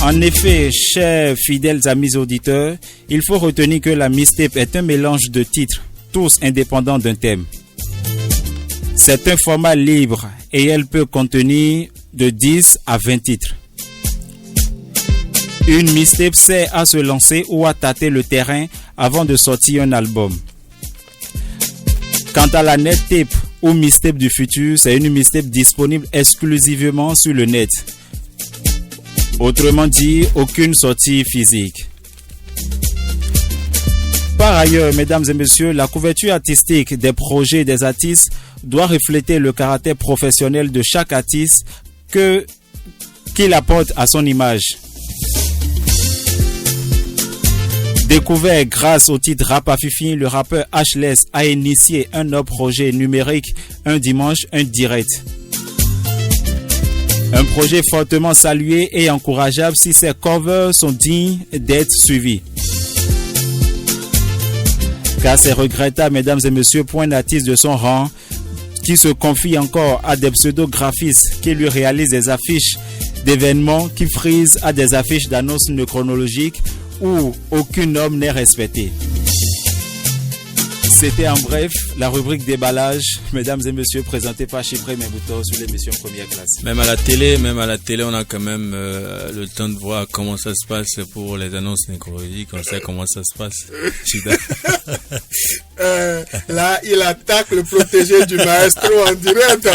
En effet, chers fidèles amis auditeurs, il faut retenir que la mixtape est un mélange de titres, tous indépendants d'un thème. C'est un format libre et elle peut contenir de 10 à 20 titres. Une mixtape sert à se lancer ou à tâter le terrain avant de sortir un album. Quant à la net tape ou mixtape du futur, c'est une mixtape disponible exclusivement sur le net. Autrement dit, aucune sortie physique. Par ailleurs, mesdames et messieurs, la couverture artistique des projets des artistes doit refléter le caractère professionnel de chaque artiste qu'il apporte à son image. Découvert grâce au titre Rap à Fifi, le rappeur Ashley a initié un autre projet numérique, Un Dimanche, un Direct. Un projet fortement salué et encourageable si ses covers sont dignes d'être suivis. Car c'est regrettable, mesdames et messieurs, pour un artiste de son rang qui se confie encore à des pseudo-graphistes qui lui réalisent des affiches d'événements qui frisent à des affiches d'annonces chronologiques où aucun homme n'est respecté. C'était en bref la rubrique déballage, mesdames et messieurs, présentée par Chypré Membouto sur l'émission Première Classe. Même à la télé, on a quand même le temps de voir comment ça se passe pour les annonces nécrologiques. On sait comment ça se passe. Là, il attaque le protégé du maestro en direct.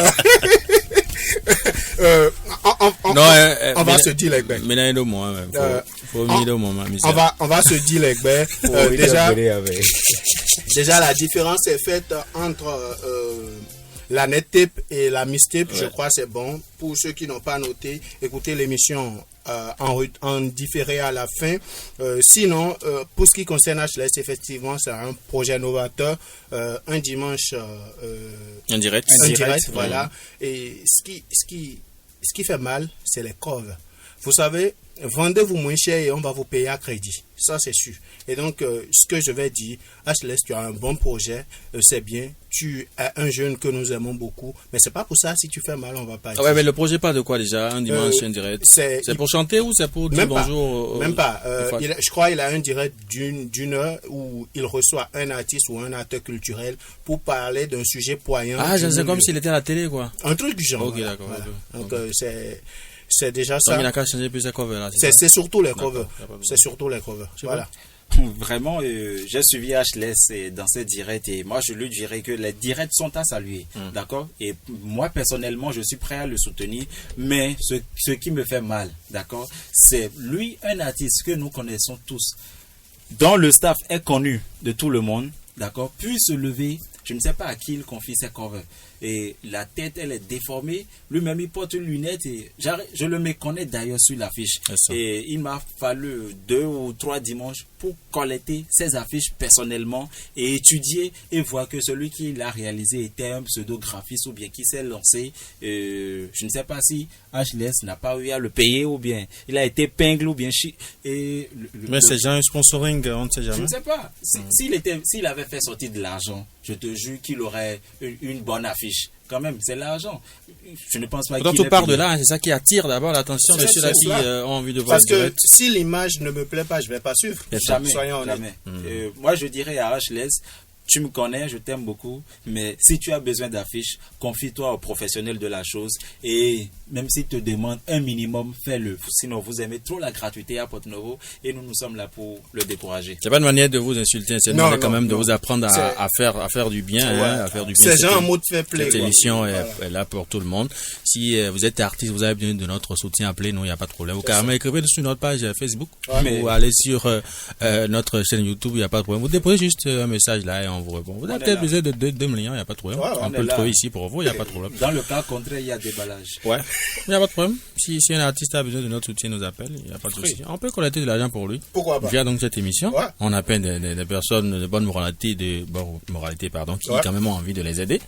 On va se dire les becs. On va se dire les becs. Déjà, la différence est faite entre la net tape et la mixtape. Je crois c'est bon. Pour ceux qui n'ont pas noté, écoutez l'émission en différé à la fin. Sinon, pour ce qui concerne HLS, effectivement, c'est un projet novateur. Un dimanche... un direct, voilà. Et ce qui fait mal, c'est les covers. Vous savez, vendez-vous moins cher et on va vous payer à crédit. Ça, c'est sûr. Et donc, ce que je vais dire, HLS, tu as un bon projet, c'est bien. Tu es un jeune que nous aimons beaucoup. Mais c'est pas pour ça, si tu fais mal, on va pas dire. Ouais, mais le projet parle de quoi déjà? Un dimanche, un direct. C'est pour chanter ou c'est pour dire bonjour? Même pas. Je crois qu'il a un direct d'une heure où il reçoit un artiste ou un acteur culturel pour parler d'un sujet poignant. Ah, c'est comme s'il était à la télé, quoi. Un truc du genre. Ok, d'accord. Voilà. Donc, c'est déjà ça. Donc, il n'a qu'à changer plus ses covers, là. C'est surtout les covers. C'est surtout les covers. Voilà. Vraiment, j'ai suivi HLS dans ces directs et moi je lui dirais que les directs sont à saluer, d'accord? Et moi personnellement je suis prêt à le soutenir, mais ce qui me fait mal, d'accord, c'est lui, un artiste que nous connaissons tous, dont le staff est connu de tout le monde, d'accord, puis se lever, je ne sais pas à qui il confie ses covers. Et la tête, elle est déformée. Lui-même, il porte une lunette et je le méconnais d'ailleurs sur l'affiche. Et il m'a fallu 2 ou 3 dimanches pour collecter ces affiches personnellement et étudier et voir que celui qui l'a réalisé était un pseudo-graphiste ou bien qui s'est lancé. Je ne sais pas si HLS n'a pas eu à le payer ou bien il a été pingle ou bien mais c'est déjà un sponsoring, on ne sait jamais. Je ne sais pas. S'il avait fait sortir de l'argent, je te jure qu'il aurait une bonne affiche. Quand même, c'est l'argent. Je ne pense pas qu'il tout part de là, c'est ça qui attire d'abord l'attention de ceux-là qui ont envie de voir. Parce que si l'image ne me plaît pas, je ne vais pas suivre. Soyons honnêtes. Moi, je dirais à HLS, tu me connais, je t'aime beaucoup, mais si tu as besoin d'affiches, confie-toi aux professionnels de la chose et même s'ils te demandent un minimum, fais-le. Sinon, vous aimez trop la gratuité à Porto Novo et nous sommes là pour le décourager. C'est pas une manière de vous insulter, c'est une manière quand même de vous apprendre à faire du bien, à faire du bien. C'est genre un mot de fair play. Cette émission est là pour tout le monde. Si vous êtes artiste, vous avez besoin de notre soutien, appelez-nous, il n'y a pas de problème. Vous carrément écrivez sur notre page Facebook ou allez sur notre chaîne YouTube, il n'y a pas de problème. Vous déposez juste un message là et on vous répond. Vous avez peut-être besoin de 2 millions, il n'y a pas de problème. On peut le trouver ici pour vous, il n'y a pas de problème. Dans le cas contraire, il y a déballage. Ouais. Il n'y a pas de problème. Si un artiste a besoin de notre soutien, nous appelle, il n'y a pas de souci. On peut collecter de l'argent pour lui. Pourquoi pas? Via donc cette émission. On appelle des personnes de bonne moralité, qui quand même ont envie de les aider.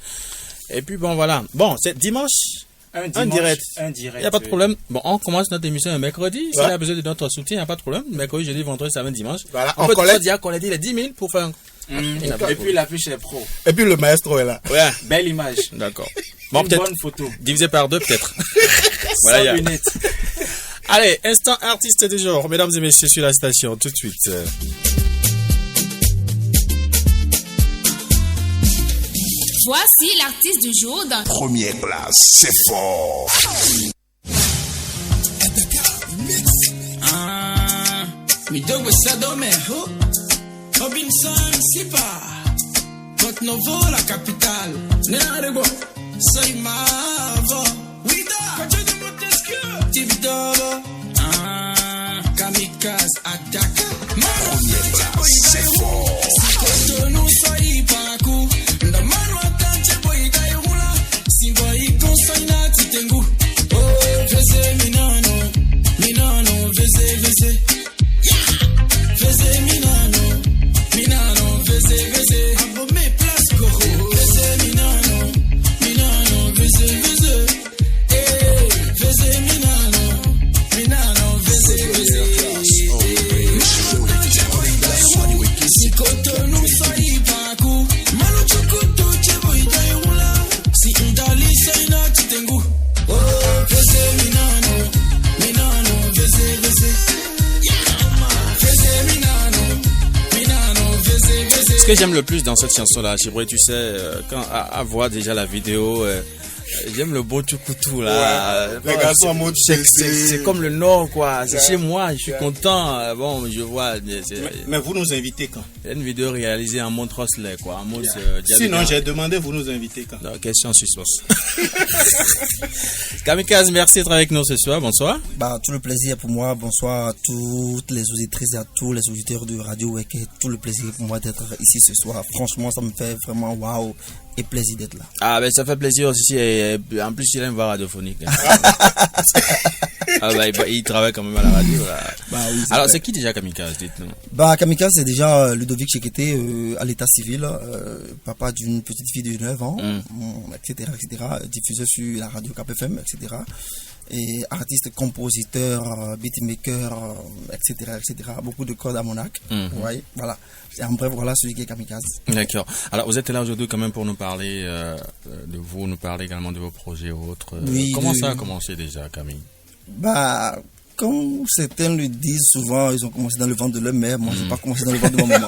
Et puis bon, voilà. Bon, c'est dimanche, Un direct. Un direct. Il n'y a pas de problème. Bon, on commence notre émission un mercredi. S'il a besoin de notre soutien, il n'y a pas de problème. Mercredi, jeudi, vendredi, samedi, dimanche. Voilà, on peut dire qu'on a dit les 10 000 pour faire Et puis l'affiche est pro. Et puis le maestro est là. Ouais. Belle image. D'accord. Bon, une peut-être. Bonne photo. Divisé par 2, peut-être. Voilà, sans lunettes. Allez, instant artiste du jour. Mesdames et messieurs, sur la station, tout de suite. Voici l'artiste du jour dans Première classe, c'est fort. Mi dogo Sadomeho, Robinson Sipa, Porto Novo la capitale, Nerego, Soy Mavo, Wida, Coach de Montesquieu, Tibidoro, Kamikaze attaque, Première classe, c'est fort. Si Cotonou Soy Paku, Ndamano Atanche Boy Gairula, Si Boy Consoina Titengu, Oh, Vese Minano, Vese. Veze Minano, veze. Abome place go. Veze Minano, veze. Eh, veze Minano, veze. Si Cotonou soy Paku, Manu Chukutu chebo itayula. Si Ndali soy na Titengu. Oh, veze Minano, veze. Ce que j'aime le plus dans cette chanson-là, Chibré, tu sais, quand à voir déjà la vidéo, j'aime le beau Tchoukoutou là. Ouais, les garçons en mode c'est comme le Nord, quoi. C'est chez moi, je suis content. Bon, je vois. Mais vous nous invitez quand? C'est une vidéo réalisée en mode Rossley, quoi. En mode, sinon, j'ai demandé, vous nous invitez quand? Non, question suspense. Kamikaze, merci d'être avec nous ce soir. Bonsoir. Bah, tout le plaisir pour moi. Bonsoir à toutes les auditrices et à tous les auditeurs de Radio Weke. Tout le plaisir pour moi d'être ici ce soir. Franchement, ça me fait vraiment waouh et plaisir d'être là. Ah, ben ça fait plaisir aussi. Et en plus, il aime voir radiophonique. Ah, bah, il travaille quand même à la radio. Là. Bah, oui, alors, c'est qui déjà Kamikaze? Dites-nous. Bah, Kamikaze, c'est déjà Ludovic Chekete à l'état civil, papa d'une petite fille de 9 ans, etc., diffusé sur la radio KPFM, etc. Et artiste, compositeur, beatmaker, etc., beaucoup de codes à mon arc. Ouais, voilà. Et en bref, voilà celui qui est Kamikaze. D'accord. Alors, vous êtes là aujourd'hui quand même pour nous parler de vous, nous parler également de vos projets ou autres. Oui, comment ça a commencé déjà, Camille? Bah, comme certains le disent souvent, ils ont commencé dans le ventre de leur mère. Moi, j'ai pas commencé dans le ventre de ma maman.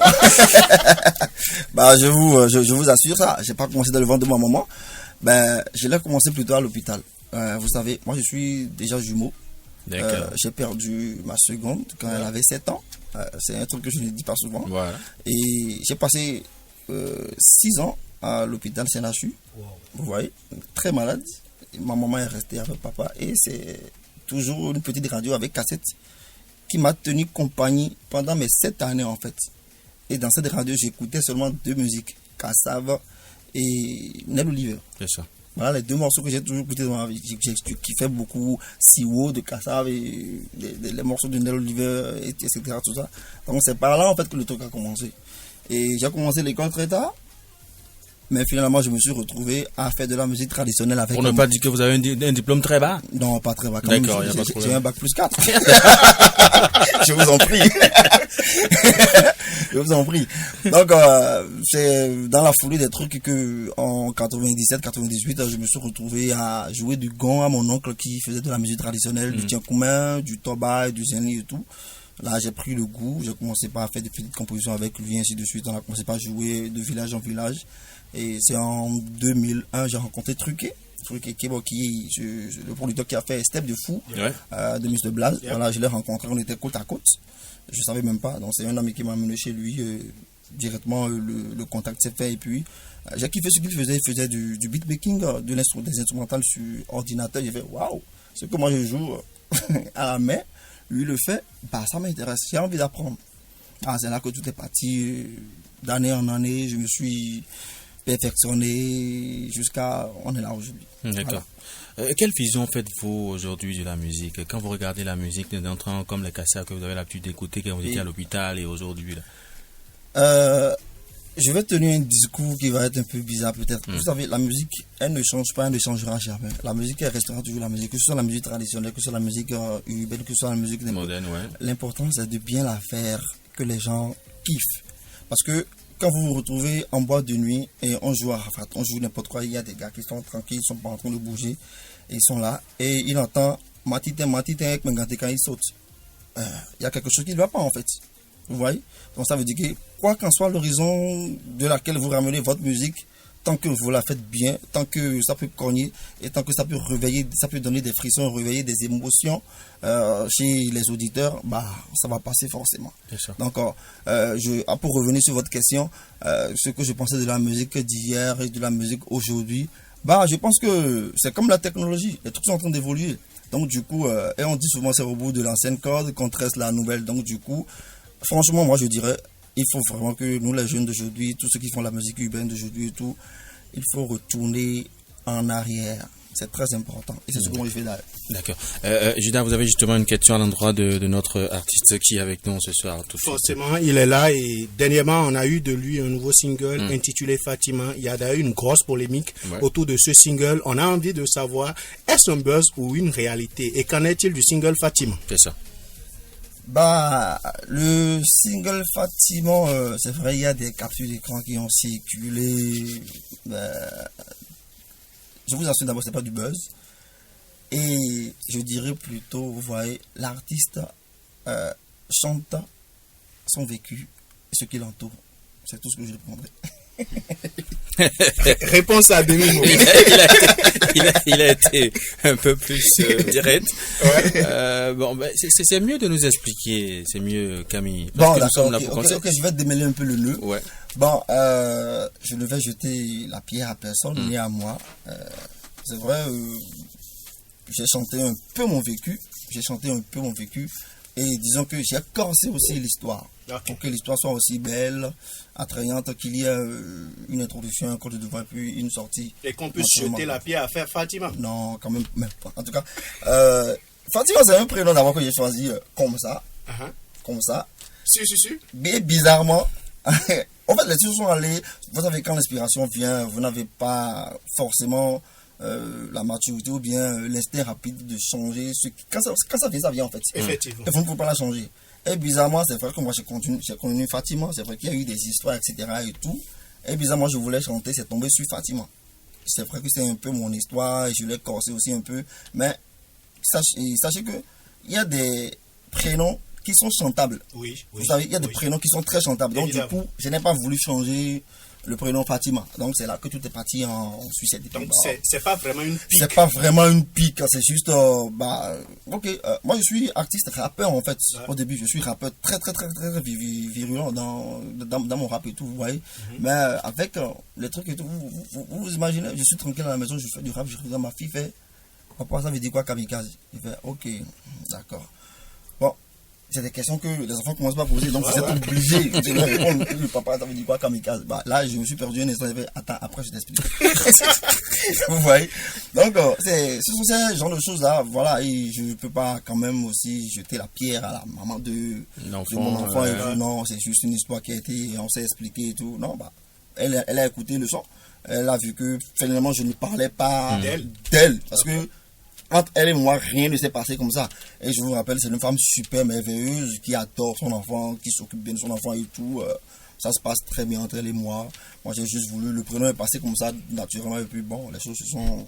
Bah, je vous assure ça. J'ai pas commencé dans le ventre de ma maman. Ben, je l'ai commencé plutôt à l'hôpital. Vous savez, moi, je suis déjà jumeau. J'ai perdu ma seconde quand elle avait 7 ans. C'est un truc que je ne dis pas souvent. Voilà. Et j'ai passé 6 ans à l'hôpital CNHU. Wow. Vous voyez, très malade. Et ma maman est restée avec papa. Et c'est toujours une petite radio avec cassette qui m'a tenu compagnie pendant mes 7 années en fait. Et dans cette radio, j'écoutais seulement 2 musiques, Kassav et Nel Oliver. C'est ça. Voilà les 2 morceaux que j'ai toujours écoutés dans ma vie. J'ai kiffé beaucoup Siwo de Kassav et les morceaux de Nel Oliver, etc. Tout ça. Donc c'est par là en fait que le truc a commencé. Et j'ai commencé l'école très tard. Mais finalement, je me suis retrouvé à faire de la musique traditionnelle avec... Pour ne pas dire que vous avez un diplôme très bas? Non, pas très bas. D'accord, il n'y a pas de problème. J'ai un bac plus 4. Je vous en prie. Je vous en prie. Donc, c'est dans la foulée des trucs que en 97-98, je me suis retrouvé à jouer du gong à mon oncle qui faisait de la musique traditionnelle, du tiens-coumain, du toba, du zenli et tout. Là, j'ai pris le goût. J'ai commencé par faire des petites compositions avec lui, ainsi de suite. On a commencé par jouer de village en village. Et c'est en 2001, j'ai rencontré Truqué. Truqué, le producteur qui a fait Step de Fou, de Mr. Blaze. Voilà, je l'ai rencontré, on était côte à côte. Je ne savais même pas. Donc, c'est un ami qui m'a amené chez lui. Directement, le contact s'est fait. Et puis, j'ai kiffé ce qu'il faisait. Il faisait du beatmaking, des instrumentales sur ordinateur. J'ai fait waouh, ce que moi je joue à la main, lui le fait, bah, ça m'intéresse. J'ai envie d'apprendre. Ah, c'est là que tout est parti. D'année en année, je me suis perfectionné jusqu'à on est là aujourd'hui. D'accord. Voilà. Quelle vision faites-vous aujourd'hui de la musique? Quand vous regardez la musique d'entrant comme les cassettes que vous avez l'habitude d'écouter quand vous étiez à l'hôpital et aujourd'hui là? Je vais tenir un discours qui va être un peu bizarre peut-être. Vous savez, la musique, elle ne change pas, elle ne changera jamais. La musique, elle restera toujours la musique, que ce soit la musique traditionnelle, que ce soit la musique urbaine, que ce soit la musique moderne. L'important, c'est de bien la faire, que les gens kiffent. Parce que quand vous vous retrouvez en boîte de nuit et on joue à Rafat, on joue n'importe quoi, il y a des gars qui sont tranquilles, ils sont pas en train de bouger, et ils sont là, et il entend Matite, avec Mengante quand il saute. Il y a quelque chose qui ne va pas en fait. Vous voyez? Donc ça veut dire que quoi qu'en soit l'horizon de laquelle vous ramenez votre musique, tant que vous la faites bien, tant que ça peut cogner et tant que ça peut réveiller, ça peut donner des frissons, réveiller des émotions chez les auditeurs, ça va passer forcément. Donc pour revenir sur votre question, ce que je pensais de la musique d'hier et de la musique aujourd'hui, je pense que c'est comme la technologie, les trucs sont en train d'évoluer. Donc du coup, et on dit souvent c'est au bout de l'ancienne corde qu'on tresse la nouvelle. Donc du coup, franchement, moi je dirais, il faut vraiment que nous les jeunes d'aujourd'hui, tous ceux qui font la musique urbaine d'aujourd'hui et tout, il faut retourner en arrière. C'est très important. Et c'est ce que moi je fais là. D'accord. Judas, vous avez justement une question à l'endroit de notre artiste qui est avec nous ce soir. Forcément, il est là et dernièrement, on a eu de lui un nouveau single intitulé Fatima. Il y a d'ailleurs une grosse polémique autour de ce single. On a envie de savoir, est-ce un buzz ou une réalité? Et qu'en est-il du single Fatima? C'est ça. Le single Fatima, c'est vrai, il y a des captures d'écran qui ont circulé. Je vous assure d'abord, c'est pas du buzz. Et je dirais plutôt, vous voyez, l'artiste chante son vécu et ce qui l'entoure. C'est tout ce que je répondrai. Réponse à demi-mot. Il a été un peu plus direct. C'est mieux de nous expliquer. C'est mieux, Camille. D'accord. Je vais démêler un peu le nœud. Je ne vais jeter la pierre à personne, ni à moi. C'est vrai, j'ai chanté un peu mon vécu. Et disons que j'ai corsé aussi l'histoire. Pour que l'histoire soit aussi belle, attrayante, qu'il y ait une introduction, un code de voix, puis une sortie. Et qu'on puisse jeter la pierre à faire Fatima. Non, quand même pas. En tout cas, Fatima, c'est un prénom d'abord que j'ai choisi comme ça. Comme ça. Si. Mais bizarrement, en fait, les choses sont allées. Vous savez, quand l'inspiration vient, vous n'avez pas forcément la maturité ou bien l'instinct rapide de changer. Quand ça vient en fait. Effectivement. Et vous ne pouvez pas la changer. Et bizarrement, c'est vrai que moi j'ai connu Fatima, c'est vrai qu'il y a eu des histoires, etc. et tout. Et bizarrement, je voulais chanter, c'est tombé sur Fatima. C'est vrai que c'est un peu mon histoire, et je l'ai corsé aussi un peu. Mais sachez que il y a des prénoms qui sont chantables. Oui. Vous savez, il y a des prénoms qui sont très chantables. Donc du coup, je n'ai pas voulu changer le prénom Fatima. Donc c'est là que tout est parti en suicide. Donc c'est pas vraiment une pique. C'est pas vraiment une pique, c'est juste moi je suis artiste rappeur en fait. Au début, je suis rappeur très virulent dans mon rap et tout, vous voyez. Mais avec les trucs et tout, vous imaginez, je suis tranquille à la maison, je fais du rap, je regarde ma fille fait papa, ça veut dire quoi kamikaze? Il fait OK, d'accord. Bon, c'est des questions que les enfants commencent pas à poser, donc vous êtes obligé de répondre. Papa, ça veut dire quoi kamikaze? Là, je me suis perdu un instant. Attends, après je t'explique. Vous voyez? Donc, ce sont ces genre de choses-là, voilà, et je ne peux pas quand même aussi jeter la pierre à la maman de mon enfant. Non, c'est juste une histoire qui a été, on s'est expliqué et tout. Non, elle a écouté le son. Elle a vu que finalement je ne parlais pas d'elle, parce que entre elle et moi, rien ne s'est passé comme ça. Et je vous rappelle, c'est une femme super merveilleuse qui adore son enfant, qui s'occupe bien de son enfant et tout. Ça se passe très bien entre elle et moi. Moi, j'ai juste voulu, le prénom est passé comme ça, naturellement. Et puis bon, les choses se sont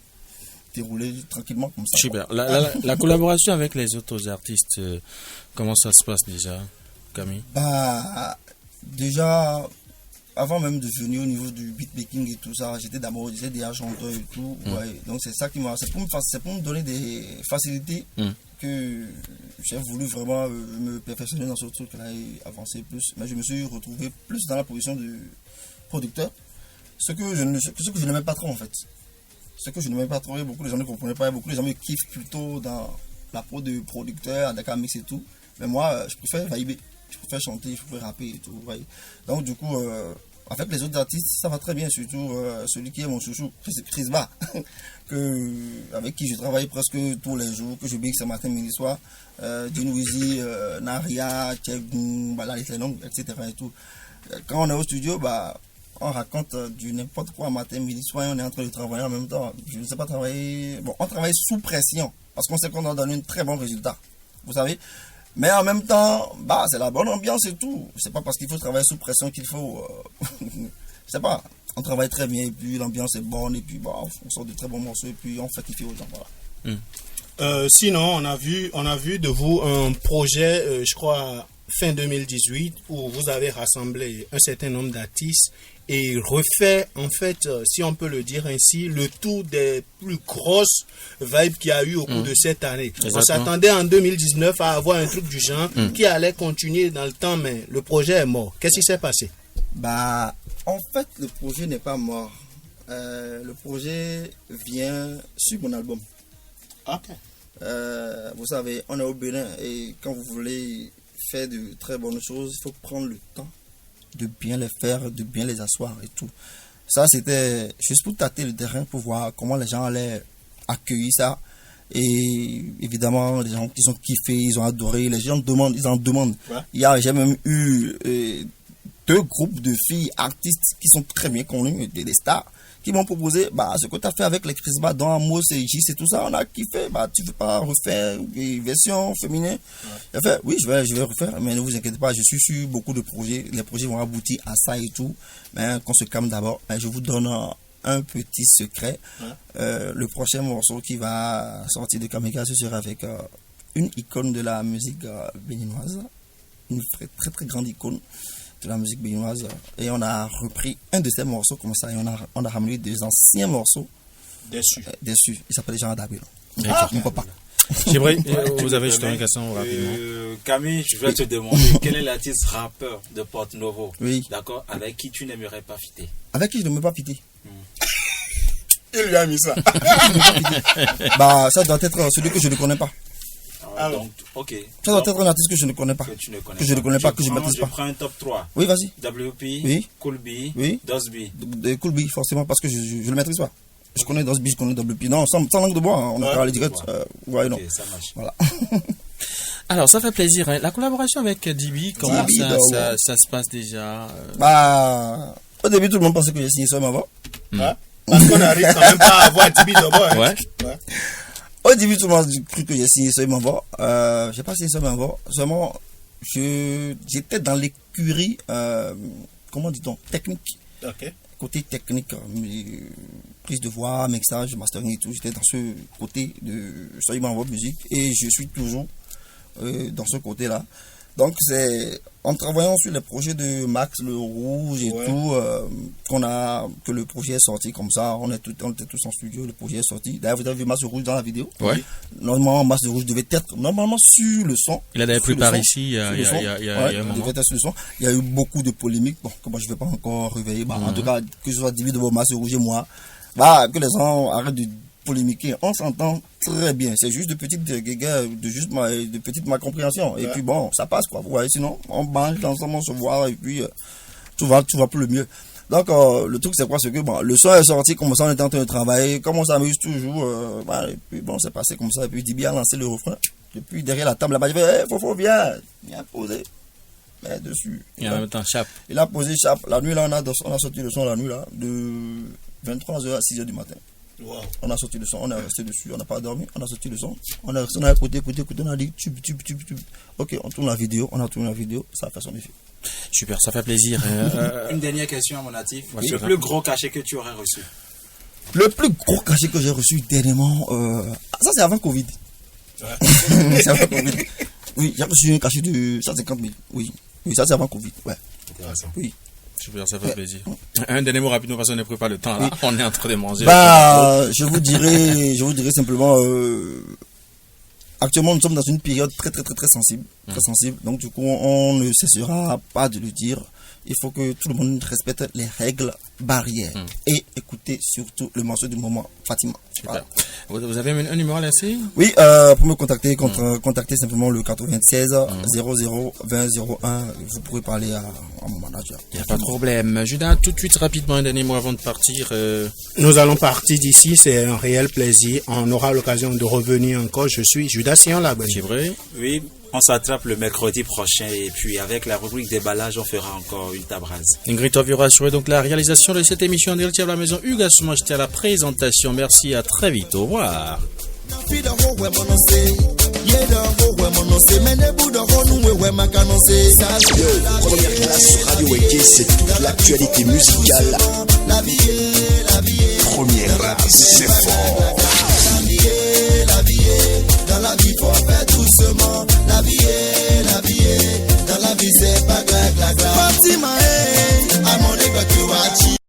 déroulées tranquillement comme ça. Super. La collaboration avec les autres artistes, comment ça se passe déjà, Camille? Déjà, avant même de venir au niveau du beatmaking et tout ça, j'étais déjà chanteur et tout. Donc c'est ça qui m'a... C'est pour me donner des facilités que j'ai voulu vraiment me perfectionner dans ce truc-là et avancer plus. Mais je me suis retrouvé plus dans la position de producteur. Ce que je n'aimais pas trop en fait. Ce que je n'aimais pas trop, beaucoup de gens ne comprenaient pas. Beaucoup de gens me kiffent plutôt dans la pro de producteur, Dakar Mix et tout. Mais moi, je préfère vibrer. Je préfère chanter, je préfère rapper et tout. Voyez. Donc du coup, avec les autres artistes, ça va très bien, surtout celui qui est mon chouchou, Chris-Ba, avec qui je travaille presque tous les jours, que je bigue ce matin, midi, soir, Dinouizi, Naria, Tchèque, etc. Et tout. Quand on est au studio, on raconte du n'importe quoi matin, midi, soir, on est en train de travailler en même temps. Je ne sais pas travailler. Bon, on travaille sous pression parce qu'on sait qu'on doit donner un très bon résultat. Vous savez. Mais en même temps, bah, c'est la bonne ambiance et tout. C'est pas parce qu'il faut travailler sous pression qu'il faut. Je sais pas. On travaille très bien et puis l'ambiance est bonne et puis bah, on sort de très bons morceaux et puis on fait kiffer aux gens. Voilà. Sinon, on a vu de vous un projet, je crois, fin 2018, où vous avez rassemblé un certain nombre d'artistes et refait, en fait, si on peut le dire ainsi, le tout des plus grosses vibes qu'il y a eu au cours de cette année. Exactement. On s'attendait en 2019 à avoir un truc du genre qui allait continuer dans le temps, mais le projet est mort. Qu'est-ce qui s'est passé? Bah, en fait, le projet n'est pas mort. Le projet vient sur mon album. Ok. Vous savez, on est au Bénin et quand vous voulez faire de très bonnes choses, il faut prendre le temps de bien les faire, de bien les asseoir et tout. Ça, c'était juste pour tâter le terrain, pour voir comment les gens allaient accueillir ça. Et évidemment, les gens qui ont kiffé, ils ont adoré, les gens demandent, ils en demandent. Ouais. J'ai même eu 2 groupes de filles artistes qui sont très bien connues, des stars, qui m'ont proposé, bah, ce que tu as fait avec les Crisba, Don Amos et Gis et tout ça, on a kiffé, bah, tu veux pas refaire une version féminine? J'ai fait, oui, je vais refaire, mais ne vous inquiétez pas, je suis sur beaucoup de projets, les projets vont aboutir à ça et tout, mais qu'on se calme d'abord. Mais je vous donne un petit secret. Le prochain morceau qui va sortir de Kamikaze, ce sera avec une icône de la musique béninoise, une très très grande icône de la musique béninoise, et on a repris un de ces morceaux comme ça et on a ramené des anciens morceaux dessus. Il s'appelle Jean Adabel. Mon papa. J'aimerais, vous avez juste une question rapidement. Camille, je vais te demander quel est l'artiste rappeur de Porto Novo, d'accord, avec qui tu n'aimerais pas fitter? Avec qui je n'aimerais pas fitter? Il lui a mis ça. Bah, ça doit être celui que je ne connais pas. Donc, ok. Ça doit être un artiste que je ne connais pas. Que je ne connais pas, que je ne maîtrise pas. Je prends un top 3. Oui, vas-y. WP, oui. Cool B, oui. Dosby. Cool B, forcément, parce que je ne le maîtrise pas. Je connais Dosby, je connais WP. Non, sans langue de bois, on a parlé direct. Ouais, non. Ok, ça marche. Voilà. Alors, ça fait plaisir. Hein. La collaboration avec Dibi, comment ça se passe déjà Bah, au début, tout le monde pensait que j'ai signé ça avant. Parce qu'on n'arrive quand même pas à avoir Dibi d'abord. Ouais. Au début, tout le monde a cru que j'ai signé ça avant. Je n'ai pas signé ça avant. Seulement, j'étais dans l'écurie, comment dit-on, technique. Ok. Côté technique, prise de voix, mixage, mastering et tout. J'étais dans ce côté de Soyman musique et je suis toujours dans ce côté-là. Donc, c'est en travaillant sur les projets de Max Le Rouge et tout, que le projet est sorti comme ça. On était tous en studio, le projet est sorti. D'ailleurs, vous avez vu Max Le Rouge dans la vidéo. Ouais. Normalement, Max Le Rouge devait être normalement sur le son. Il a d'ailleurs pris par ici il y a un moment. Il devait être sur le son. Il y a eu beaucoup de polémiques. Bon, que moi, je ne vais pas encore réveiller. Bah, en tout cas, que ce soit Dibi de Max Le Rouge et moi, bah, que les gens arrêtent de polémiquer, on s'entend très bien. C'est juste de petites guéguerres, de petites malcompréhensions. Et puis bon, ça passe quoi. Vous voyez, sinon, on mange ensemble, on se voit et puis tout va pour le mieux. Donc, le truc, c'est quoi? C'est que bon, le son est sorti, comme ça, on était en train de travailler, comme on s'amuse toujours. Et puis bon, c'est passé comme ça. Et puis Dibi a lancé le refrain. Et puis derrière la table, là-bas, je fais, Fofo, viens poser. Mais dessus. Et en même temps, Chape. Il a posé Chape. La nuit, là, on a sorti le son la nuit, là, de 23h à 6h du matin. Wow. On a sorti le son, on est resté dessus, on n'a pas dormi, on a sorti le son, on a écouté, on a dit tube. Ok, on tourne la vidéo, ça a fait son effet. Super, ça fait plaisir. Une dernière question à mon natif. Le plus gros cachet que tu aurais reçu? Le plus gros cachet que j'ai reçu dernièrement, ça c'est avant Covid. C'est avant Covid. Oui, j'ai reçu un cachet de 150 000. Oui, ça c'est avant Covid. Ouais. Intéressant. Oui. Super, ça fait plaisir. Un dernier mot rapidement parce qu'on ne prend pas le temps là. On est en train de manger. Bah, je vous dirais simplement, actuellement nous sommes dans une période très sensible, très sensible. Donc du coup, on ne cessera pas de le dire. Il faut que tout le monde respecte les règles barrières et écoutez surtout le morceau du moment, Fatima. Voilà. Vous avez un numéro à laisser? Oui, pour me contacter, contactez simplement le 96 00 20 01. Vous pourrez parler à mon manager. Il n'y a pas de problème. Judas, tout de suite, rapidement, un dernier mot avant de partir. Nous allons partir d'ici, c'est un réel plaisir. On aura l'occasion de revenir encore. Je suis Judas Sion Labani. C'est vrai? Oui. On s'attrape le mercredi prochain et puis avec la rubrique déballage, on fera encore une table rase. Ingrid Oviro assurait donc la réalisation de cette émission en direct à la maison. Hugues Assouma, j'étais à la présentation. Merci, à très vite. Au revoir. Première classe sur Radio Weke, c'est toute l'actualité musicale. Première classe, c'est fort.